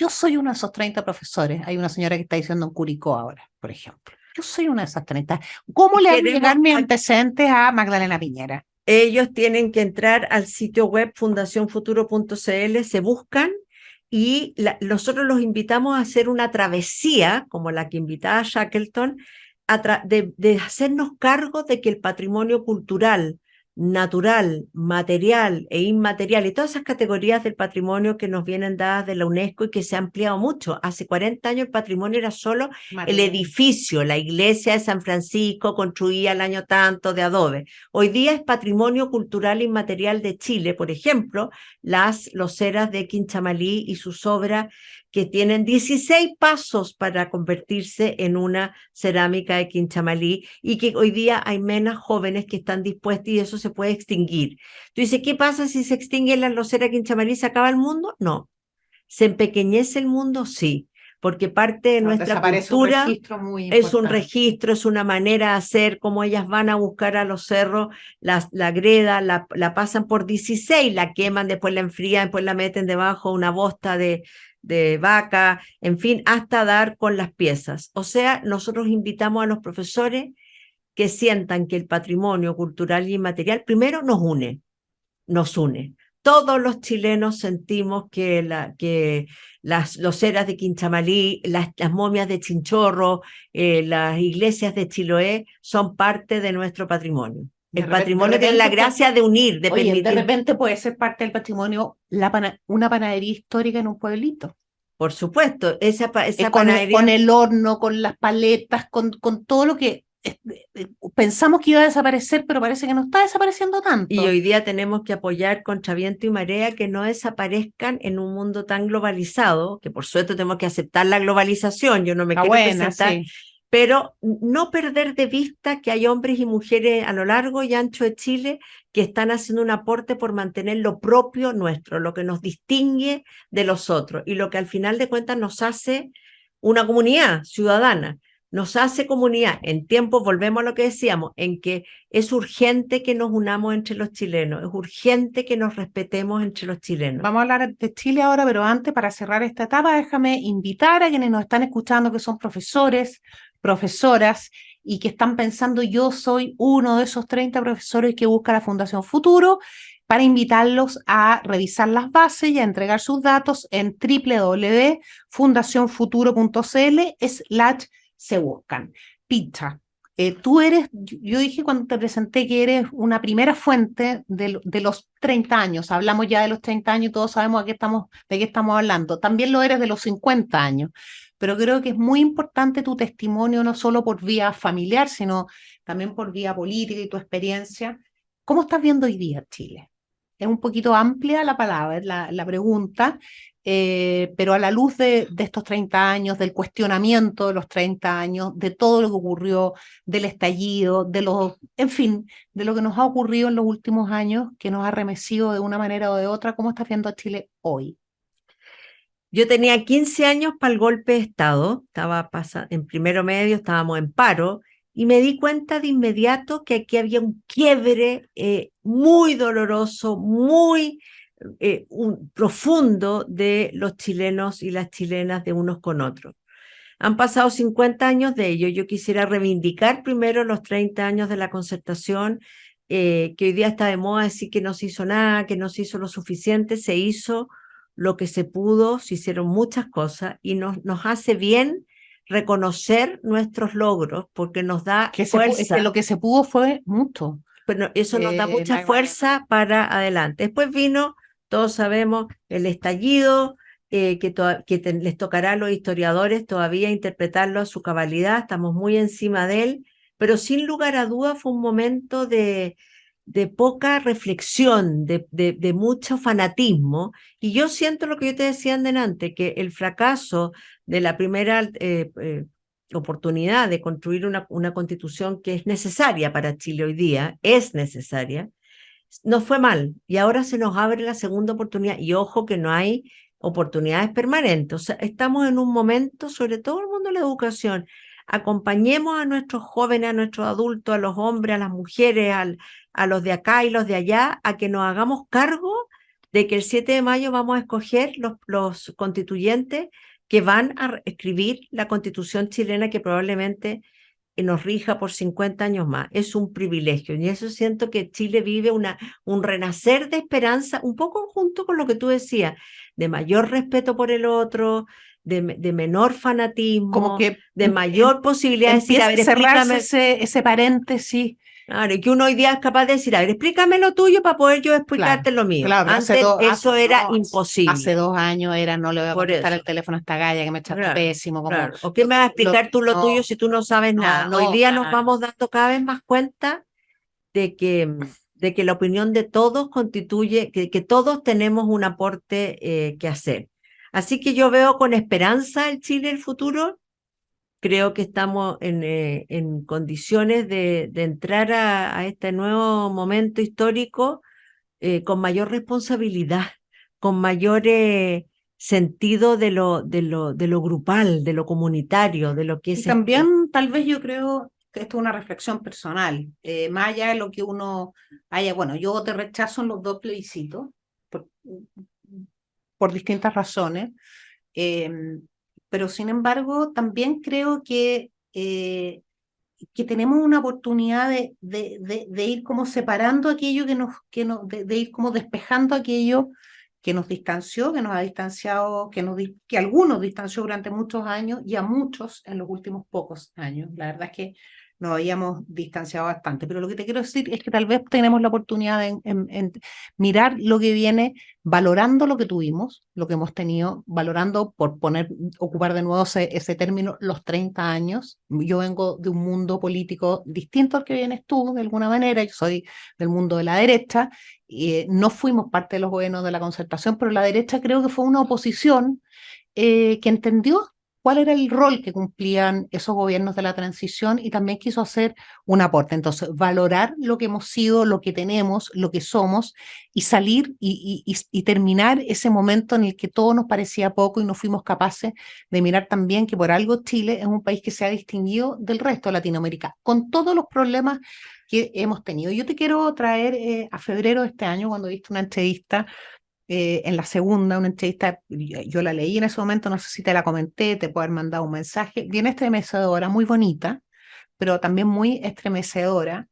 soy uno de esos 30 profesores. Hay una señora que está diciendo en Curicó ahora, por ejemplo. Yo soy una de esas 30. ¿Cómo le hago llegar mis antecedentes a Magdalena Piñera? Ellos tienen que entrar al sitio web fundacionfuturo.cl, se buscan y nosotros los invitamos a hacer una travesía, como la que invitaba Shackleton, de hacernos cargo de que el patrimonio cultural, natural, material e inmaterial y todas esas categorías del patrimonio que nos vienen dadas de la UNESCO y que se ha ampliado mucho. Hace 40 años el patrimonio era solo el edificio, la iglesia de San Francisco construida el año tanto de adobe. Hoy día es patrimonio cultural inmaterial de Chile, por ejemplo, las loseras de Quinchamalí y sus obras que tienen 16 pasos para convertirse en una cerámica de Quinchamalí y que hoy día hay menas jóvenes que están dispuestas y eso se puede extinguir. Tú dices, ¿qué pasa si se extinguen las loseras de Quinchamalí? ¿Se acaba el mundo? No. ¿Se empequeñece el mundo? Sí. Porque parte de nuestra cultura es un registro, es una manera de hacer, como ellas van a buscar a los cerros, la greda, la pasan por 16, la queman, después la enfrían, después la meten debajo de una bosta de vaca, en fin, hasta dar con las piezas. O sea, nosotros invitamos a los profesores que sientan que el patrimonio cultural y inmaterial primero nos une. Todos los chilenos sentimos que las loseras de Quinchamalí, las momias de Chinchorro, las iglesias de Chiloé son parte de nuestro patrimonio. El patrimonio tiene la gracia de unir, de permitir. De repente puede ser parte del patrimonio una panadería histórica en un pueblito. Por supuesto, esa panadería. Con el horno, con las paletas, con todo lo que pensamos que iba a desaparecer, pero parece que no está desapareciendo tanto. Y hoy día tenemos que apoyar contra viento y marea que no desaparezcan en un mundo tan globalizado, que por suerte tenemos que aceptar la globalización. Yo no me quiero presentar. Sí. pero no perder de vista que hay hombres y mujeres a lo largo y ancho de Chile que están haciendo un aporte por mantener lo propio nuestro, lo que nos distingue de los otros y lo que al final de cuentas nos hace una comunidad ciudadana, nos hace comunidad. En tiempos, volvemos a lo que decíamos, en que es urgente que nos unamos entre los chilenos, es urgente que nos respetemos entre los chilenos. Vamos a hablar de Chile ahora, pero antes, para cerrar esta etapa, déjame invitar a quienes nos están escuchando, que son profesores, profesoras, y que están pensando, yo soy uno de esos 30 profesores que busca la Fundación Futuro, para invitarlos a revisar las bases y a entregar sus datos en www.fundacionfuturo.cl/se buscan. Picha, tú eres, yo dije cuando te presenté que eres una primera fuente de los 30 años, hablamos ya de los 30 años y todos sabemos de qué estamos hablando, también lo eres de los 50 años, pero creo que es muy importante tu testimonio, no solo por vía familiar, sino también por vía política y tu experiencia. ¿Cómo estás viendo hoy día Chile? Es un poquito amplia la palabra, la pregunta, pero a la luz de estos 30 años, del cuestionamiento de los 30 años, de todo lo que ocurrió, del estallido, en fin, de lo que nos ha ocurrido en los últimos años, que nos ha remecido de una manera o de otra, ¿cómo estás viendo a Chile hoy? Yo tenía 15 años para el golpe de Estado, estaba en primero medio, estábamos en paro, y me di cuenta de inmediato que aquí había un quiebre muy doloroso, muy profundo de los chilenos y las chilenas de unos con otros. Han pasado 50 años de ello. Yo quisiera reivindicar primero los 30 años de la Concertación, que hoy día está de moda decir que no se hizo nada, que no se hizo lo suficiente. Se hizo lo que se pudo, se hicieron muchas cosas y nos hace bien reconocer nuestros logros porque nos da fuerza. Es que lo que se pudo fue mucho. Pero eso nos da mucha fuerza para adelante. Después vino, todos sabemos, el estallido, que les tocará a los historiadores todavía interpretarlo a su cabalidad, estamos muy encima de él, pero sin lugar a dudas fue un momento de poca reflexión, de mucho fanatismo, y yo siento lo que yo te decía antes, que el fracaso de la primera oportunidad de construir una constitución que es necesaria para Chile hoy día, es necesaria, nos fue mal, y ahora se nos abre la segunda oportunidad, y ojo que no hay oportunidades permanentes, o sea, estamos en un momento, sobre todo el mundo de la educación, acompañemos a nuestros jóvenes, a nuestros adultos, a los hombres, a las mujeres, a los de acá y los de allá, a que nos hagamos cargo de que el 7 de mayo vamos a escoger los constituyentes que van a escribir la constitución chilena que probablemente nos rija por 50 años más. Es un privilegio y eso siento que Chile vive un renacer de esperanza, un poco junto con lo que tú decías, de mayor respeto por el otro, de menor fanatismo, como que de mayor posibilidad de decir, a ver, cerrarse ese paréntesis. Claro, y que uno hoy día es capaz de decir, a ver, explícame lo tuyo para poder yo explicarte lo mío. Claro, antes eso era imposible. Hace 2 años no le voy a contestar el teléfono a esta galla que me echa pésimo. Como, ¿O qué me vas a explicar tú lo tuyo si tú no sabes nada? Hoy día nos vamos dando cada vez más cuenta de que la opinión de todos constituye, que todos tenemos un aporte que hacer. Así que yo veo con esperanza el Chile del futuro. Creo que estamos en condiciones de entrar a este nuevo momento histórico con mayor responsabilidad, con mayor sentido de lo grupal, de lo comunitario, de lo que es. Y también tal vez yo creo que esto es una reflexión personal, más allá de lo que uno haya, bueno, yo te rechazo en los 2 plebiscitos por distintas razones, pero sin embargo también creo que tenemos una oportunidad de ir como separando aquello de ir como despejando aquello que nos distanció, que nos ha distanciado, que algunos distanció durante muchos años y a muchos en los últimos pocos años. La verdad es que nos habíamos distanciado bastante, pero lo que te quiero decir es que tal vez tenemos la oportunidad en mirar lo que viene, valorando lo que tuvimos, lo que hemos tenido, valorando, por ocupar de nuevo ese término, los 30 años. Yo vengo de un mundo político distinto al que vienes tú, de alguna manera. Yo soy del mundo de la derecha, no fuimos parte de los gobiernos de la Concertación, pero la derecha creo que fue una oposición que entendió cuál era el rol que cumplían esos gobiernos de la transición y también quiso hacer un aporte. Entonces, valorar lo que hemos sido, lo que tenemos, lo que somos y salir y terminar ese momento en el que todo nos parecía poco y no fuimos capaces de mirar también que por algo Chile es un país que se ha distinguido del resto de Latinoamérica, con todos los problemas que hemos tenido. Yo te quiero traer a febrero de este año, cuando viste una entrevista en la segunda, una entrevista, yo la leí en ese momento, no sé si te la comenté, te puedo haber mandado un mensaje, bien estremecedora, muy bonita, pero también muy estremecedora.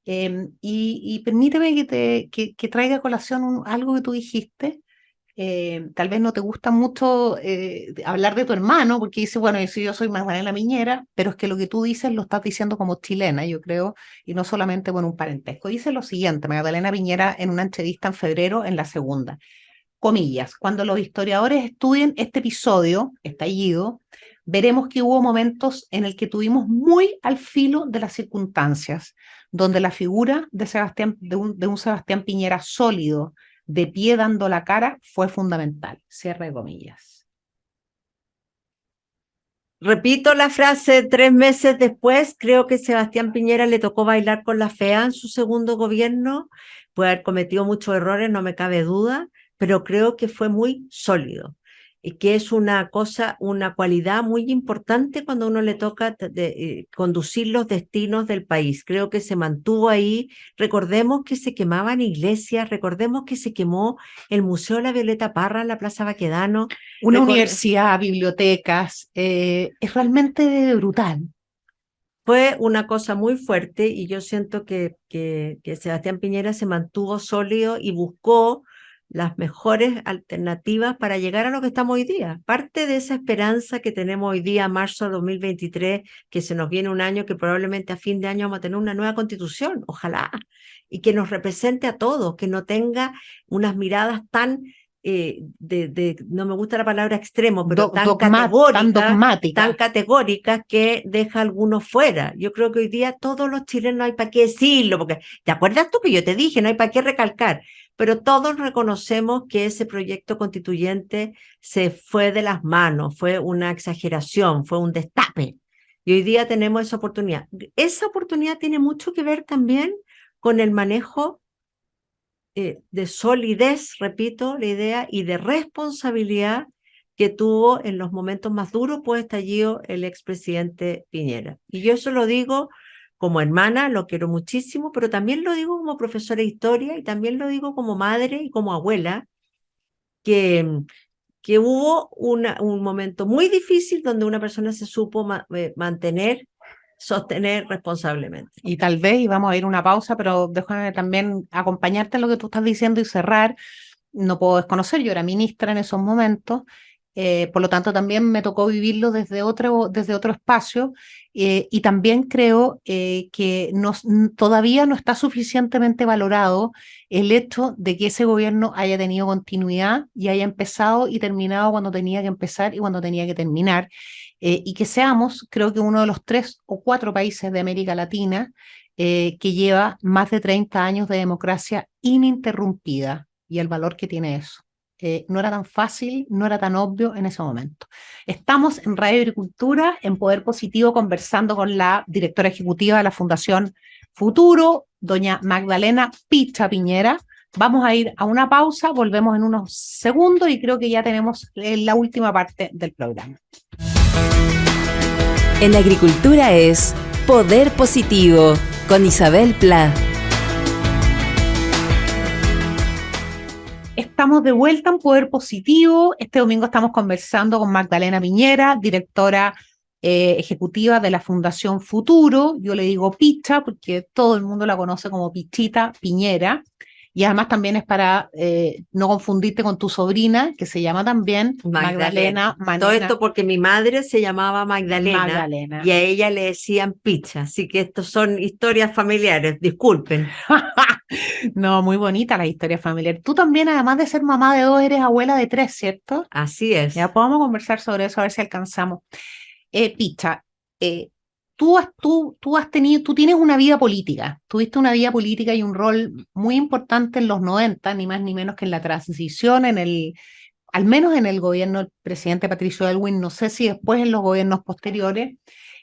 Y permíteme que traiga a colación algo que tú dijiste. Tal vez no te gusta mucho hablar de tu hermano, porque dice, bueno, si yo soy Magdalena Piñera, pero es que lo que tú dices lo estás diciendo como chilena, yo creo, y no solamente con un parentesco. Dice lo siguiente, Magdalena Piñera en una entrevista en febrero, en la segunda, comillas, cuando los historiadores estudien este episodio, estallido, veremos que hubo momentos en el que tuvimos muy al filo de las circunstancias, donde la figura de un Sebastián Piñera sólido, de pie dando la cara, fue fundamental. Cierre de comillas. Repito la frase, 3 meses después, creo que Sebastián Piñera le tocó bailar con la fea en su segundo gobierno, puede haber cometido muchos errores, no me cabe duda, pero creo que fue muy sólido y que es una cosa, una cualidad muy importante cuando uno le toca conducir los destinos del país. Creo que se mantuvo ahí. Recordemos que se quemaban iglesias, recordemos que se quemó el Museo de la Violeta Parra en la Plaza Baquedano. Una universidad, bibliotecas, es realmente brutal. Fue una cosa muy fuerte y yo siento que Sebastián Piñera se mantuvo sólido y buscó las mejores alternativas para llegar a lo que estamos hoy día. Parte de esa esperanza que tenemos hoy día, marzo de 2023, que se nos viene un año que probablemente a fin de año vamos a tener una nueva constitución, ojalá, y que nos represente a todos, que no tenga unas miradas tan... no me gusta la palabra extremo, pero tan categóricas que deja a algunos fuera. Yo creo que hoy día todos los chilenos no hay para qué decirlo, porque ¿te acuerdas tú que yo te dije? No hay para qué recalcar, pero todos reconocemos que ese proyecto constituyente se fue de las manos, fue una exageración, fue un destape. Y hoy día tenemos esa oportunidad. Esa oportunidad tiene mucho que ver también con el manejo de solidez, repito la idea, y de responsabilidad que tuvo en los momentos más duros post-estallido el expresidente Piñera. Y yo eso lo digo como hermana, lo quiero muchísimo, pero también lo digo como profesora de historia y también lo digo como madre y como abuela, que hubo un momento muy difícil donde una persona se supo sostener responsablemente. Y tal vez, y vamos a ir a una pausa, pero déjame también acompañarte en lo que tú estás diciendo y cerrar. No puedo desconocer, yo era ministra en esos momentos, por lo tanto también me tocó vivirlo desde otro espacio, y también creo que todavía no está suficientemente valorado el hecho de que ese gobierno haya tenido continuidad y haya empezado y terminado cuando tenía que empezar y cuando tenía que terminar. Y que seamos, creo que uno de los 3 o 4 países de América Latina que lleva más de 30 años de democracia ininterrumpida y el valor que tiene eso. No era tan fácil, no era tan obvio en ese momento. Estamos en Radio Agricultura, en Poder Positivo, conversando con la directora ejecutiva de la Fundación Futuro, doña Magdalena Picha Piñera. Vamos a ir a una pausa, volvemos en unos segundos y creo que ya tenemos la última parte del programa. En la agricultura es Poder Positivo, con Isabel Pla. Estamos de vuelta en Poder Positivo. Este domingo estamos conversando con Magdalena Piñera, directora ejecutiva de la Fundación Futuro. Yo le digo Picha porque todo el mundo la conoce como Pichita Piñera. Y además también es para no confundirte con tu sobrina, que se llama también Magdalena. Todo esto porque mi madre se llamaba Magdalena y a ella le decían Picha. Así que estos son historias familiares, disculpen. No, muy bonita la historia familiar. Tú también, además de ser mamá de 2, eres abuela de 3, ¿cierto? Así es. Ya podemos conversar sobre eso, a ver si alcanzamos. Picha, tú tienes una vida política, tuviste una vida política y un rol muy importante en los 90, ni más ni menos que en la transición, al menos en el gobierno del presidente Patricio Aylwin, no sé si después en los gobiernos posteriores,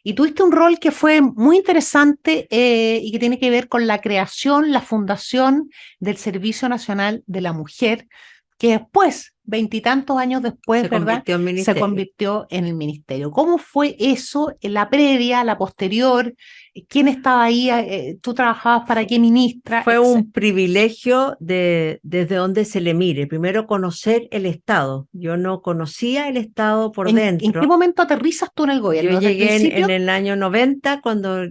y tuviste un rol que fue muy interesante y que tiene que ver con la creación, la fundación del Servicio Nacional de la Mujer, que después, veintitantos años después, Se ¿verdad? convirtió en Se ministerio. convirtió en el ministerio. ¿Cómo fue eso, la previa, la posterior? ¿Quién estaba ahí? ¿Tú trabajabas para qué ministra? Fue un privilegio desde donde se le mire. Primero, conocer el Estado. Yo no conocía el Estado por ¿En dentro. qué momento aterrizas tú en el gobierno? Yo ¿Desde el llegué principio? en el año 90, cuando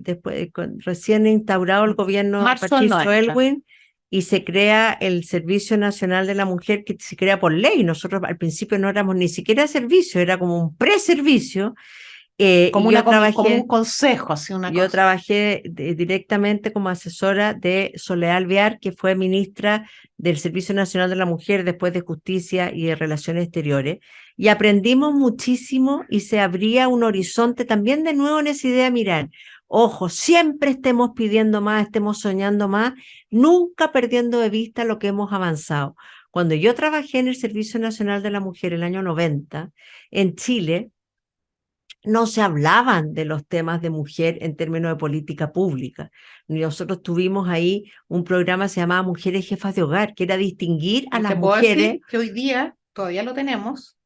recién instaurado el gobierno Marzo del Patricio 90. Aylwin, y se crea el Servicio Nacional de la Mujer, que se crea por ley. Nosotros al principio no éramos ni siquiera servicio, era como un preservicio. Como, Y yo como un consejo, así una Yo cosa. trabajé directamente como asesora de Soledad Alvear, que fue ministra del Servicio Nacional de la Mujer después de Justicia y de Relaciones Exteriores, y aprendimos muchísimo y se abría un horizonte también de nuevo en esa idea de mirar. Ojo, siempre estemos pidiendo más, estemos soñando más, nunca perdiendo de vista lo que hemos avanzado. Cuando yo trabajé en el Servicio Nacional de la Mujer el año 90, en Chile, no se hablaban de los temas de mujer en términos de política pública. Nosotros tuvimos ahí un programa que se llamaba Mujeres Jefas de Hogar, que era distinguir a las Te puedo mujeres. decir que hoy día todavía lo tenemos,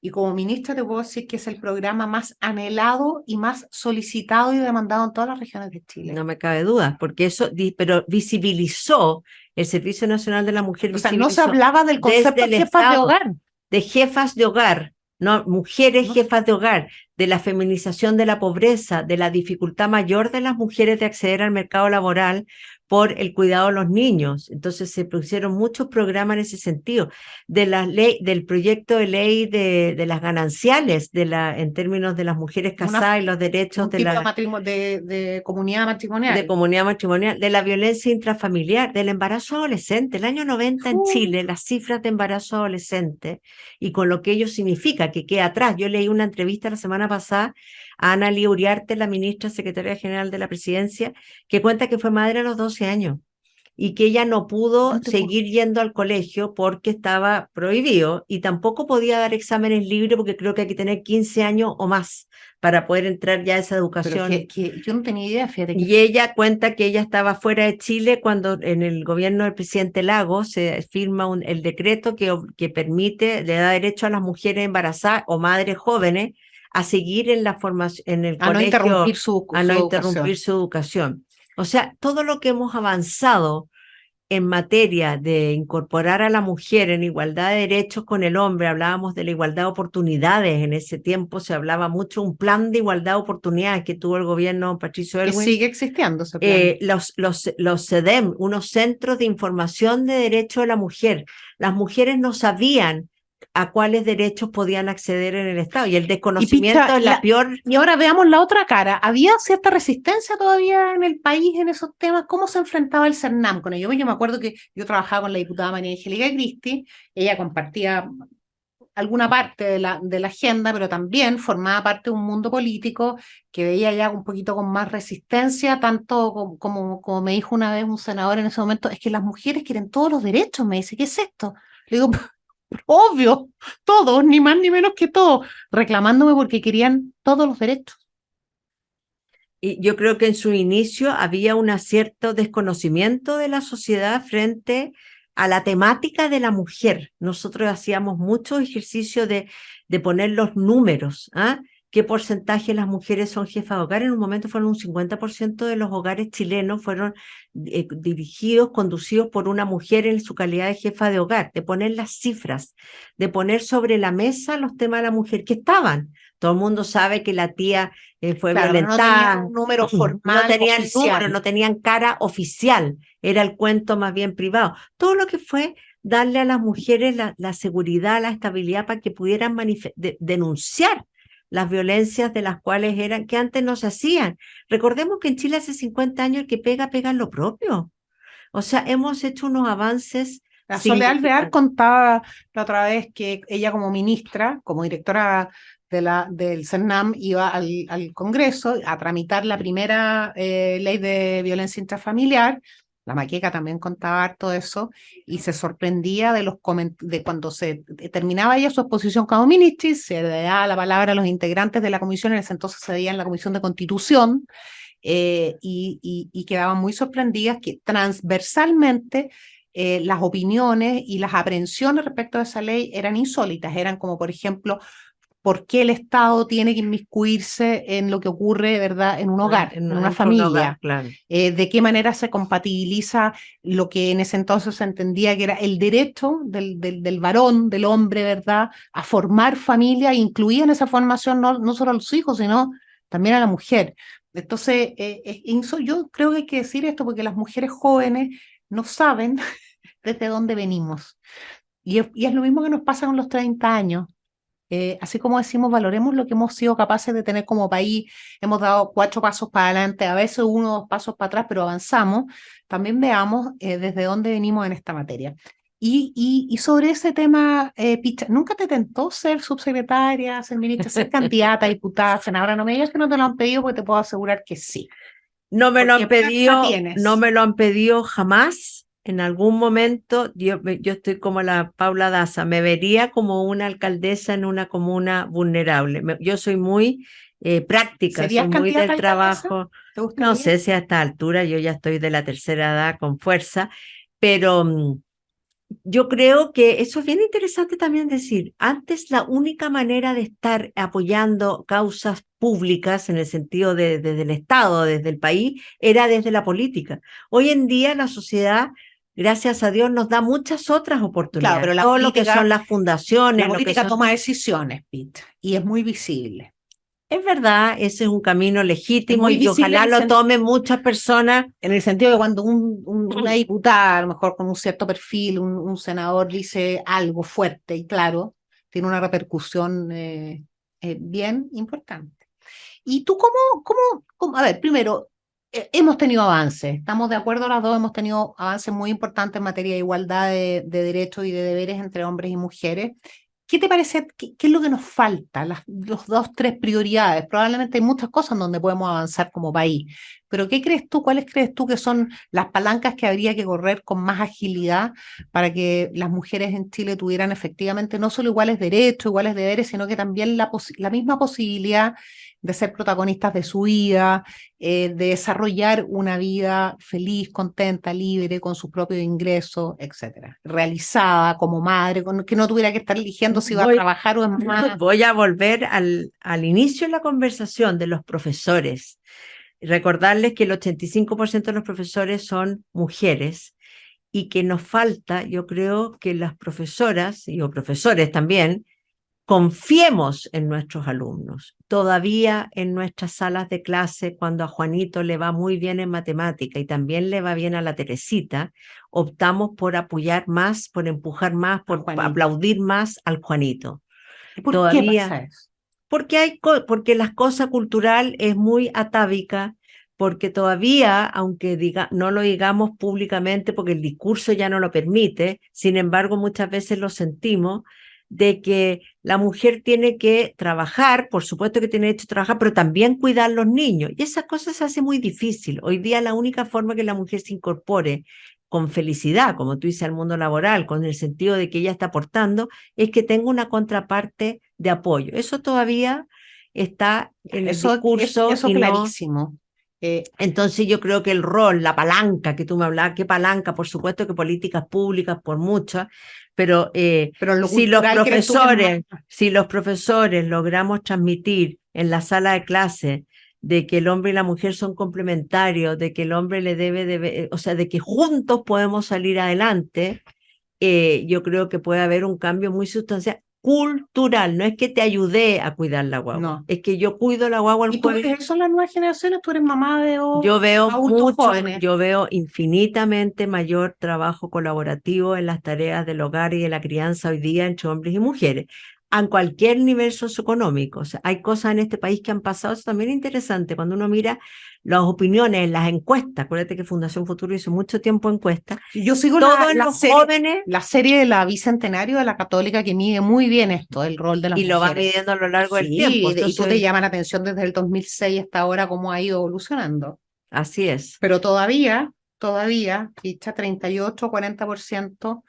y como ministra te puedo decir que es el programa más anhelado y más solicitado y demandado en todas las regiones de Chile. No me cabe duda, porque eso, pero visibilizó el Servicio Nacional de la Mujer. O sea, no se hablaba del concepto de jefas de hogar. De jefas de hogar, no, mujeres No. Jefas de hogar, de la feminización de la pobreza, de la dificultad mayor de las mujeres de acceder al mercado laboral por el cuidado de los niños. Entonces se pusieron muchos programas en ese sentido, de la ley, del proyecto de ley de las gananciales, en términos de las mujeres casadas y los derechos de comunidad matrimonial. De comunidad matrimonial, de la violencia intrafamiliar, del embarazo adolescente. El año 90 en Chile, las cifras de embarazo adolescente y con lo que ello significa, que queda atrás. Yo leí una entrevista la semana pasada a Ana Lía Uriarte, la ministra secretaria general de la presidencia, que cuenta que fue madre a los 12 años y que ella no pudo seguir yendo al colegio porque estaba prohibido y tampoco podía dar exámenes libres porque creo que hay que tener 15 años o más para poder entrar ya a esa educación. Pero que yo no tenía idea, fíjate. Y ella cuenta que ella estaba fuera de Chile cuando en el gobierno del presidente Lagos se firma el decreto que permite, le da derecho a las mujeres embarazadas o madres jóvenes a seguir en la formación, en el colegio, no interrumpir su educación. O sea, todo lo que hemos avanzado en materia de incorporar a la mujer en igualdad de derechos con el hombre, hablábamos de la igualdad de oportunidades, en ese tiempo se hablaba mucho un plan de igualdad de oportunidades que tuvo el gobierno Patricio Aylwin. Que sigue existiendo ese plan. Los CEDEM, unos centros de información de derechos de la mujer. Las mujeres no sabían a cuáles derechos podían acceder en el Estado, y el desconocimiento es la peor. Y ahora veamos la otra cara. ¿Había cierta resistencia todavía en el país en esos temas? ¿Cómo se enfrentaba el CERNAM con ello? Yo me acuerdo que yo trabajaba con la diputada María Angélica Cristi, ella compartía alguna parte de la agenda, pero también formaba parte de un mundo político que veía ya un poquito con más resistencia, tanto como me dijo una vez un senador en ese momento, es que las mujeres quieren todos los derechos, me dice, ¿qué es esto? Le digo, obvio, todos, ni más ni menos que todos, reclamándome porque querían todos los derechos. Y yo creo que en su inicio había un cierto desconocimiento de la sociedad frente a la temática de la mujer. Nosotros hacíamos mucho ejercicio de poner los números, ¿ah? ¿Qué porcentaje de las mujeres son jefas de hogar? En un momento fueron un 50% de los hogares chilenos fueron dirigidos, conducidos por una mujer en su calidad de jefa de hogar, de poner las cifras, de poner sobre la mesa los temas de la mujer que estaban. Todo el mundo sabe que la tía fue violentada. No tenían un número formal, no tenían oficial. número, no tenían cara oficial, era el cuento más bien privado. Todo lo que fue darle a las mujeres la seguridad, la estabilidad para que pudieran denunciar las violencias de las cuales eran, que antes no se hacían. Recordemos que en Chile hace 50 años el que pega en lo propio. O sea, hemos hecho unos avances. La Soledad Alvear contaba la otra vez que ella como ministra, como directora del CERNAM, iba al Congreso a tramitar la primera ley de violencia intrafamiliar La Maqueca también contaba harto de eso y se sorprendía de cuando se terminaba ella su exposición como ministra, se le daba la palabra a los integrantes de la comisión, en ese entonces se veía en la Comisión de Constitución, y quedaban muy sorprendidas que transversalmente las opiniones y las aprehensiones respecto a esa ley eran insólitas, eran como, por ejemplo, ¿por qué el Estado tiene que inmiscuirse en lo que ocurre, ¿verdad?, en un hogar, en una familia? Hogar, claro. ¿De qué manera se compatibiliza lo que en ese entonces se entendía que era el derecho del varón, del hombre, ¿verdad?, a formar familia, incluía en esa formación no solo a los hijos, sino también a la mujer? Entonces, yo creo que hay que decir esto porque las mujeres jóvenes no saben desde dónde venimos. Y es lo mismo que nos pasa con los 30 años. Así como decimos, valoremos lo que hemos sido capaces de tener como país, hemos dado 4 pasos para adelante, a veces 1 o 2 pasos para atrás, pero avanzamos, también veamos desde dónde venimos en esta materia. Y sobre ese tema, Picha, ¿nunca te tentó ser subsecretaria, ser ministra, ser candidata, diputada, senadora? No me digas que no te lo han pedido, porque te puedo asegurar que sí. No me lo han Porque plata pedido, tienes. no me lo han pedido jamás. En algún momento yo estoy como la Paula Daza, me vería como una alcaldesa en una comuna vulnerable. Yo soy muy práctica, ¿Serías soy muy candidata a del alcaldesa? trabajo. ¿Te gustaría? No sé si a esta altura, yo ya estoy de la tercera edad con fuerza, pero yo creo que eso es bien interesante también decir. Antes la única manera de estar apoyando causas públicas en el sentido desde el Estado, desde el país, era desde la política. Hoy en día la sociedad, gracias a Dios, nos da muchas otras oportunidades. Claro, pero la todo lo que política, son las fundaciones, la lo que política son... toma decisiones, Pete, y es muy visible. Es verdad, ese es un camino legítimo muy y visible ojalá en el lo sen- tomen muchas personas. En el sentido de cuando una diputada, a lo mejor con un cierto perfil, un senador dice algo fuerte y claro, tiene una repercusión bien importante. ¿Y tú a ver, primero, hemos tenido avances, estamos de acuerdo las dos, hemos tenido avances muy importantes en materia de igualdad de derechos y de deberes entre hombres y mujeres. ¿Qué te parece? ¿Qué es lo que nos falta? Los 2, 3 prioridades. Probablemente hay muchas cosas en donde podemos avanzar como país, pero ¿qué crees tú? ¿Cuáles crees tú que son las palancas que habría que correr con más agilidad para que las mujeres en Chile tuvieran efectivamente no solo iguales derechos, iguales deberes, sino que también la misma posibilidad de ser protagonistas de su vida, de desarrollar una vida feliz, contenta, libre, con sus propios ingresos, etcétera, realizada como madre, que no tuviera que estar eligiendo si va a trabajar o es mamá? Voy a volver al inicio de la conversación de los profesores. Recordarles que el 85% de los profesores son mujeres y que nos falta, yo creo que las profesoras y o profesores también, confiemos en nuestros alumnos. Todavía en nuestras salas de clase, cuando a Juanito le va muy bien en matemática y también le va bien a la Teresita, optamos por apoyar más, por empujar más, por aplaudir más al Juanito. ¿Por qué pasa eso? Porque la cosa cultural es muy atávica, porque todavía, aunque no lo digamos públicamente, porque el discurso ya no lo permite, sin embargo muchas veces lo sentimos, de que la mujer tiene que trabajar, por supuesto que tiene derecho a trabajar, pero también cuidar a los niños. Y esas cosas se hace muy difícil. Hoy día la única forma que la mujer se incorpore con felicidad, como tú dices, al mundo laboral, con el sentido de que ella está aportando, es que tenga una contraparte de apoyo. Eso todavía está en el discurso. Eso clarísimo. Entonces yo creo que el rol, la palanca que tú me hablabas, ¿qué palanca? Por supuesto que políticas públicas, por muchas, pero si los profesores logramos transmitir en la sala de clase de que el hombre y la mujer son complementarios, de que el hombre le o sea, de que juntos podemos salir adelante, yo creo que puede haber un cambio muy sustancial. Cultural, no es que te ayude a cuidar la guagua, no. Es que yo cuido la guagua el jueves. ¿Y tú ves eso en las nuevas generaciones? ¿Tú eres mamá de yo veo infinitamente mayor trabajo colaborativo en las tareas del hogar y de la crianza hoy día entre hombres y mujeres, a cualquier nivel socioeconómico. O sea, hay cosas en este país que han pasado, eso también es interesante, cuando uno mira las opiniones, las encuestas. Acuérdate que Fundación Futuro hizo mucho tiempo encuestas. Yo sigo la serie de la Bicentenario de la Católica, que mide muy bien esto, el rol de las mujeres. Y lo va midiendo a lo largo del tiempo. Y tú te llama la atención desde el 2006 hasta ahora cómo ha ido evolucionando. Así es. Pero todavía todavía, dicha 38-40%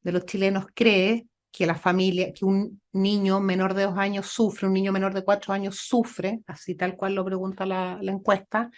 de los chilenos cree que la familia, que un niño menor de 2 años sufre, un niño menor de 4 años sufre, así tal cual lo pregunta la encuesta,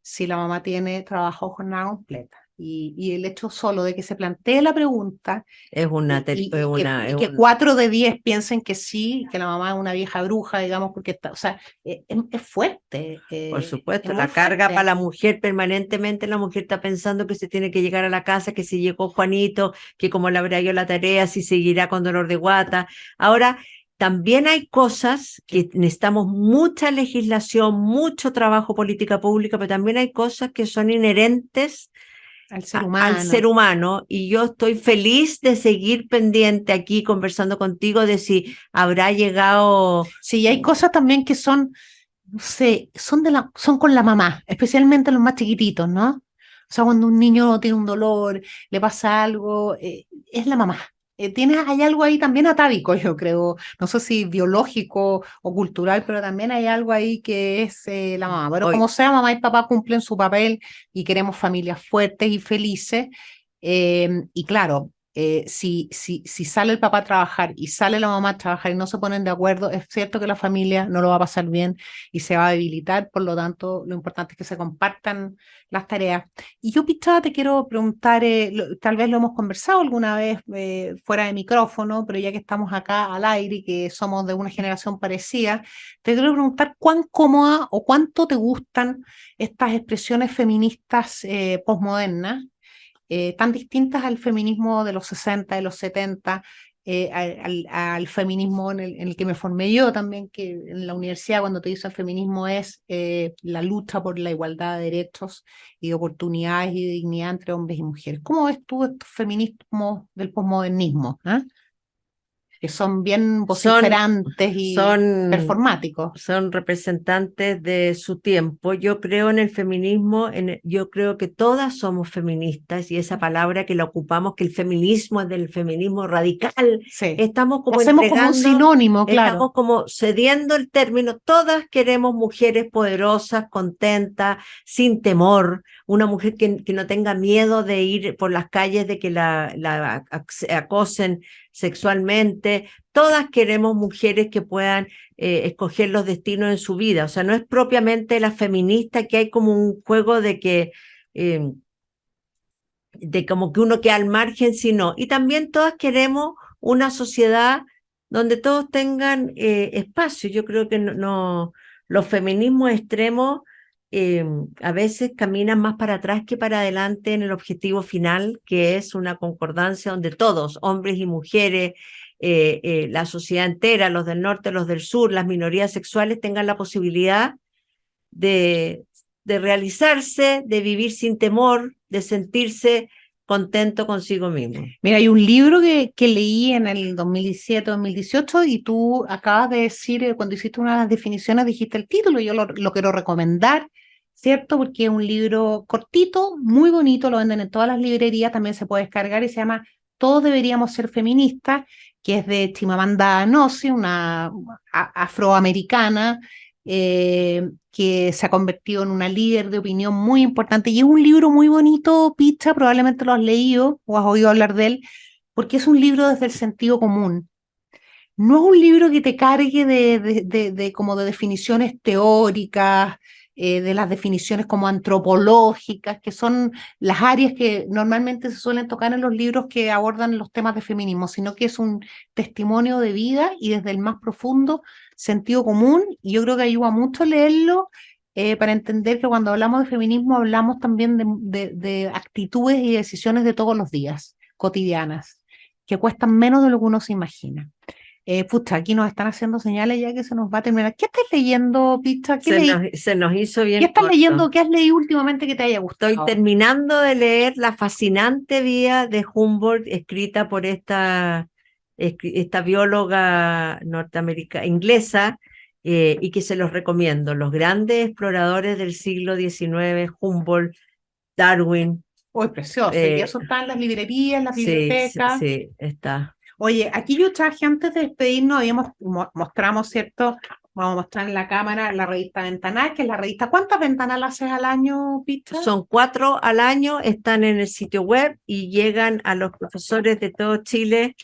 si la mamá tiene trabajo o jornada completa. Y el hecho solo de que se plantee la pregunta Es una, y que 4 de 10 piensen que sí, que la mamá es una vieja bruja, digamos, porque está, o sea, es fuerte. por supuesto, es la muy carga fuerte. para la mujer permanentemente, la mujer está pensando que se tiene que llegar a la casa, que si llegó Juanito, que cómo le habrá ido la tarea, si seguirá con dolor de guata. Ahora, también hay cosas que necesitamos mucha legislación, mucho trabajo política pública, pero también hay cosas que son inherentes Al ser al ser humano. humano, y yo estoy feliz de seguir pendiente aquí conversando contigo de si habrá llegado. Sí, y hay cosas también que son, no sé, son con la mamá, especialmente los más chiquititos, ¿no? O sea, cuando un niño tiene un dolor, le pasa algo, es la mamá. Hay algo ahí también atávico, yo creo, no sé si biológico o cultural, pero también hay algo ahí que es la mamá. Pero Hoy, como sea, mamá y papá cumplen su papel y queremos familias fuertes y felices. Y claro, si sale el papá a trabajar y sale la mamá a trabajar y no se ponen de acuerdo, es cierto que la familia no lo va a pasar bien y se va a debilitar, por lo tanto, lo importante es que se compartan las tareas. Y yo, Pichada, te quiero preguntar, tal vez lo hemos conversado alguna vez fuera de micrófono, pero ya que estamos acá al aire y que somos de una generación parecida, te quiero preguntar cuán cómoda o cuánto te gustan estas expresiones feministas posmodernas, tan distintas al feminismo de los 60, de los 70, al feminismo en el que me formé yo también, que en la universidad cuando te dice el feminismo es la lucha por la igualdad de derechos y de oportunidades y de dignidad entre hombres y mujeres. ¿Cómo ves tú estos feminismos del posmodernismo? Que son bien son, vociferantes y son performáticos. son representantes de su tiempo. Yo creo en el feminismo, yo creo que todas somos feministas y esa palabra que la ocupamos, que el feminismo es del feminismo radical, Sí. estamos Lo como hacemos como un entregando, sinónimo, claro. estamos como cediendo el término. Todas queremos mujeres poderosas, contentas, sin temor, una mujer que no tenga miedo de ir por las calles, de que la acosen sexualmente. Todas queremos mujeres que puedan escoger los destinos en su vida. O sea, no es propiamente la feminista, que hay como un juego de como que uno queda al margen, sino. Y también todas queremos una sociedad donde todos tengan espacio. Yo creo que los feminismos extremos a veces caminan más para atrás que para adelante en el objetivo final, que es una concordancia donde todos, hombres y mujeres, la sociedad entera, los del norte, los del sur, las minorías sexuales, tengan la posibilidad de, de realizarse, de vivir sin temor, de sentirse contento consigo mismo. Mira, hay un libro que leí en el 2017-2018 y tú acabas de decir, cuando hiciste una de las definiciones, dijiste el título, y yo lo quiero recomendar, ¿cierto? Porque es un libro cortito, muy bonito, lo venden en todas las librerías, también se puede descargar y se llama Todos deberíamos ser feministas, que es de Chimamanda Ngozi, una afroamericana que se ha convertido en una líder de opinión muy importante. Y es un libro muy bonito, Picha, probablemente lo has leído o has oído hablar de él, porque es un libro desde el sentido común. No es un libro que te cargue como de definiciones teóricas, de las definiciones como antropológicas, que son las áreas que normalmente se suelen tocar en los libros que abordan los temas de feminismo, sino que es un testimonio de vida y desde el más profundo sentido común. Y yo creo que ayuda mucho leerlo para entender que cuando hablamos de feminismo hablamos también de actitudes y decisiones de todos los días, cotidianas, que cuestan menos de lo que uno se imagina. Pucha, aquí nos están haciendo señales ya que se nos va a terminar. ¿Qué estás leyendo, Picha? Se nos hizo bien ¿Qué estás corto. leyendo? ¿Qué has leído últimamente que te haya gustado? Estoy terminando de leer la fascinante vida de Humboldt, escrita por esta bióloga norteamericana, inglesa, y que se los recomiendo. Los grandes exploradores del siglo XIX, Humboldt, Darwin. Uy, precioso. Y eso está en las librerías, en las bibliotecas. Sí, está. Oye, aquí yo traje, antes de despedirnos, mostramos, ¿cierto?, vamos a mostrar en la cámara la revista Ventanal, que es la revista. ¿Cuántas Ventanal haces al año, Pista? Son 4 al año, están en el sitio web y llegan a los profesores de todo Chile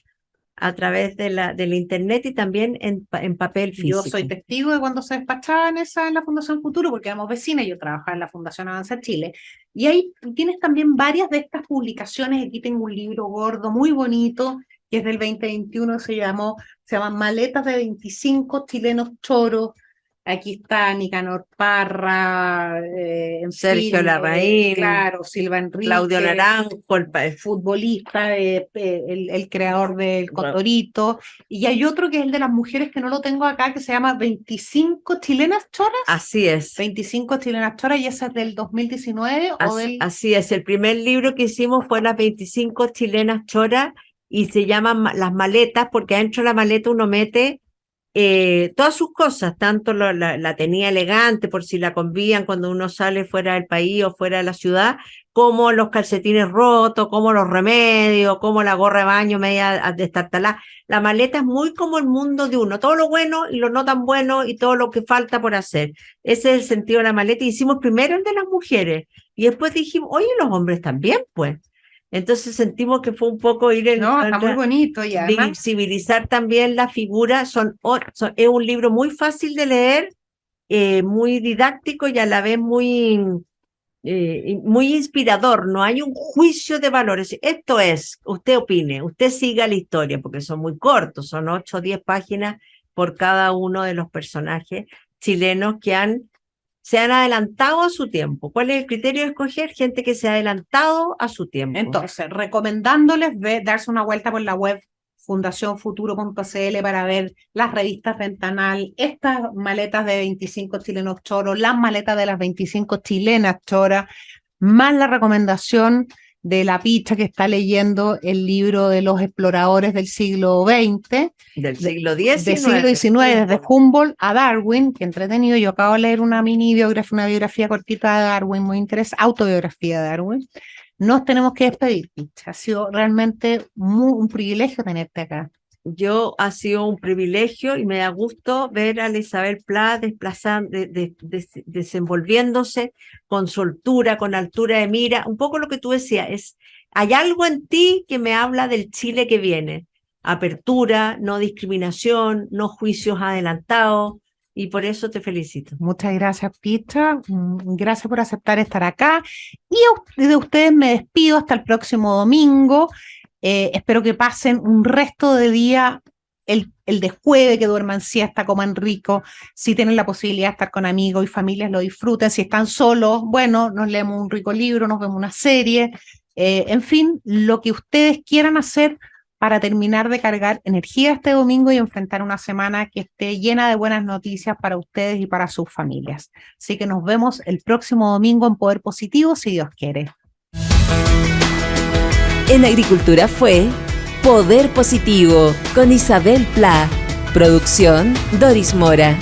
a través del internet y también en papel físico. Yo soy testigo de cuando se despachaba en la Fundación Futuro, porque éramos vecinas, yo trabajaba en la Fundación Avanza Chile. Y ahí tienes también varias de estas publicaciones. Aquí tengo un libro gordo, muy bonito, que es del 2021, se llama Maletas de 25 chilenos choros. Aquí está Nicanor Parra, Sergio Larraín, claro, Silva Enrique, Claudio Naranjo, el futbolista, el creador del Cotorito, y hay otro que es el de las mujeres que no lo tengo acá, que se llama 25 chilenas choras. Así es. 25 chilenas choras, y ese es del 2019 Así es, el primer libro que hicimos fue las 25 chilenas choras y se llaman las maletas porque adentro de la maleta uno mete todas sus cosas, tanto la tenía elegante por si la convían cuando uno sale fuera del país o fuera de la ciudad, como los calcetines rotos, como los remedios, como la gorra de baño media destartalada. La maleta es muy como el mundo de uno, todo lo bueno y lo no tan bueno y todo lo que falta por hacer. Ese es el sentido de la maleta. Hicimos primero el de las mujeres y después dijimos, oye, los hombres también, pues. Entonces sentimos que fue un poco ir en no, está muy bonito y además visibilizar también la figura. Es un libro muy fácil de leer, muy didáctico y a la vez muy inspirador. No hay un juicio de valores. Esto es, usted opine, usted siga la historia, porque son muy cortos, son 8 o 10 páginas por cada uno de los personajes chilenos que se han adelantado a su tiempo. ¿Cuál es el criterio de escoger? Gente que se ha adelantado a su tiempo. Entonces, recomendándoles darse una vuelta por la web fundacionfuturo.cl para ver las revistas Ventanal, estas maletas de 25 chilenos choros, las maletas de las 25 chilenas choras, más la recomendación de la Picha que está leyendo el libro de los exploradores del siglo XX. Del siglo XIX. Del siglo XIX, desde Humboldt a Darwin, que entretenido. Yo acabo de leer una biografía cortita de Darwin, muy interesante, autobiografía de Darwin. Nos tenemos que despedir, Picha. Ha sido realmente un privilegio tenerte acá. Ha sido un privilegio y me da gusto ver a Isabel Pla desenvolviéndose con soltura, con altura de mira. Un poco lo que tú decías, hay algo en ti que me habla del Chile que viene. Apertura, no discriminación, no juicios adelantados, y por eso te felicito. Muchas gracias, Picha. Gracias por aceptar estar acá. Y de ustedes me despido hasta el próximo domingo. Espero que pasen un resto de día, el de jueves, que duerman siesta, coman rico. Si tienen la posibilidad de estar con amigos y familias, lo disfruten. Si están solos, bueno, nos leemos un rico libro, nos vemos una serie. En fin, lo que ustedes quieran hacer para terminar de cargar energía este domingo y enfrentar una semana que esté llena de buenas noticias para ustedes y para sus familias. Así que nos vemos el próximo domingo en Poder Positivo, si Dios quiere. En Agricultura fue Poder Positivo con Isabel Pla. Producción Doris Mora.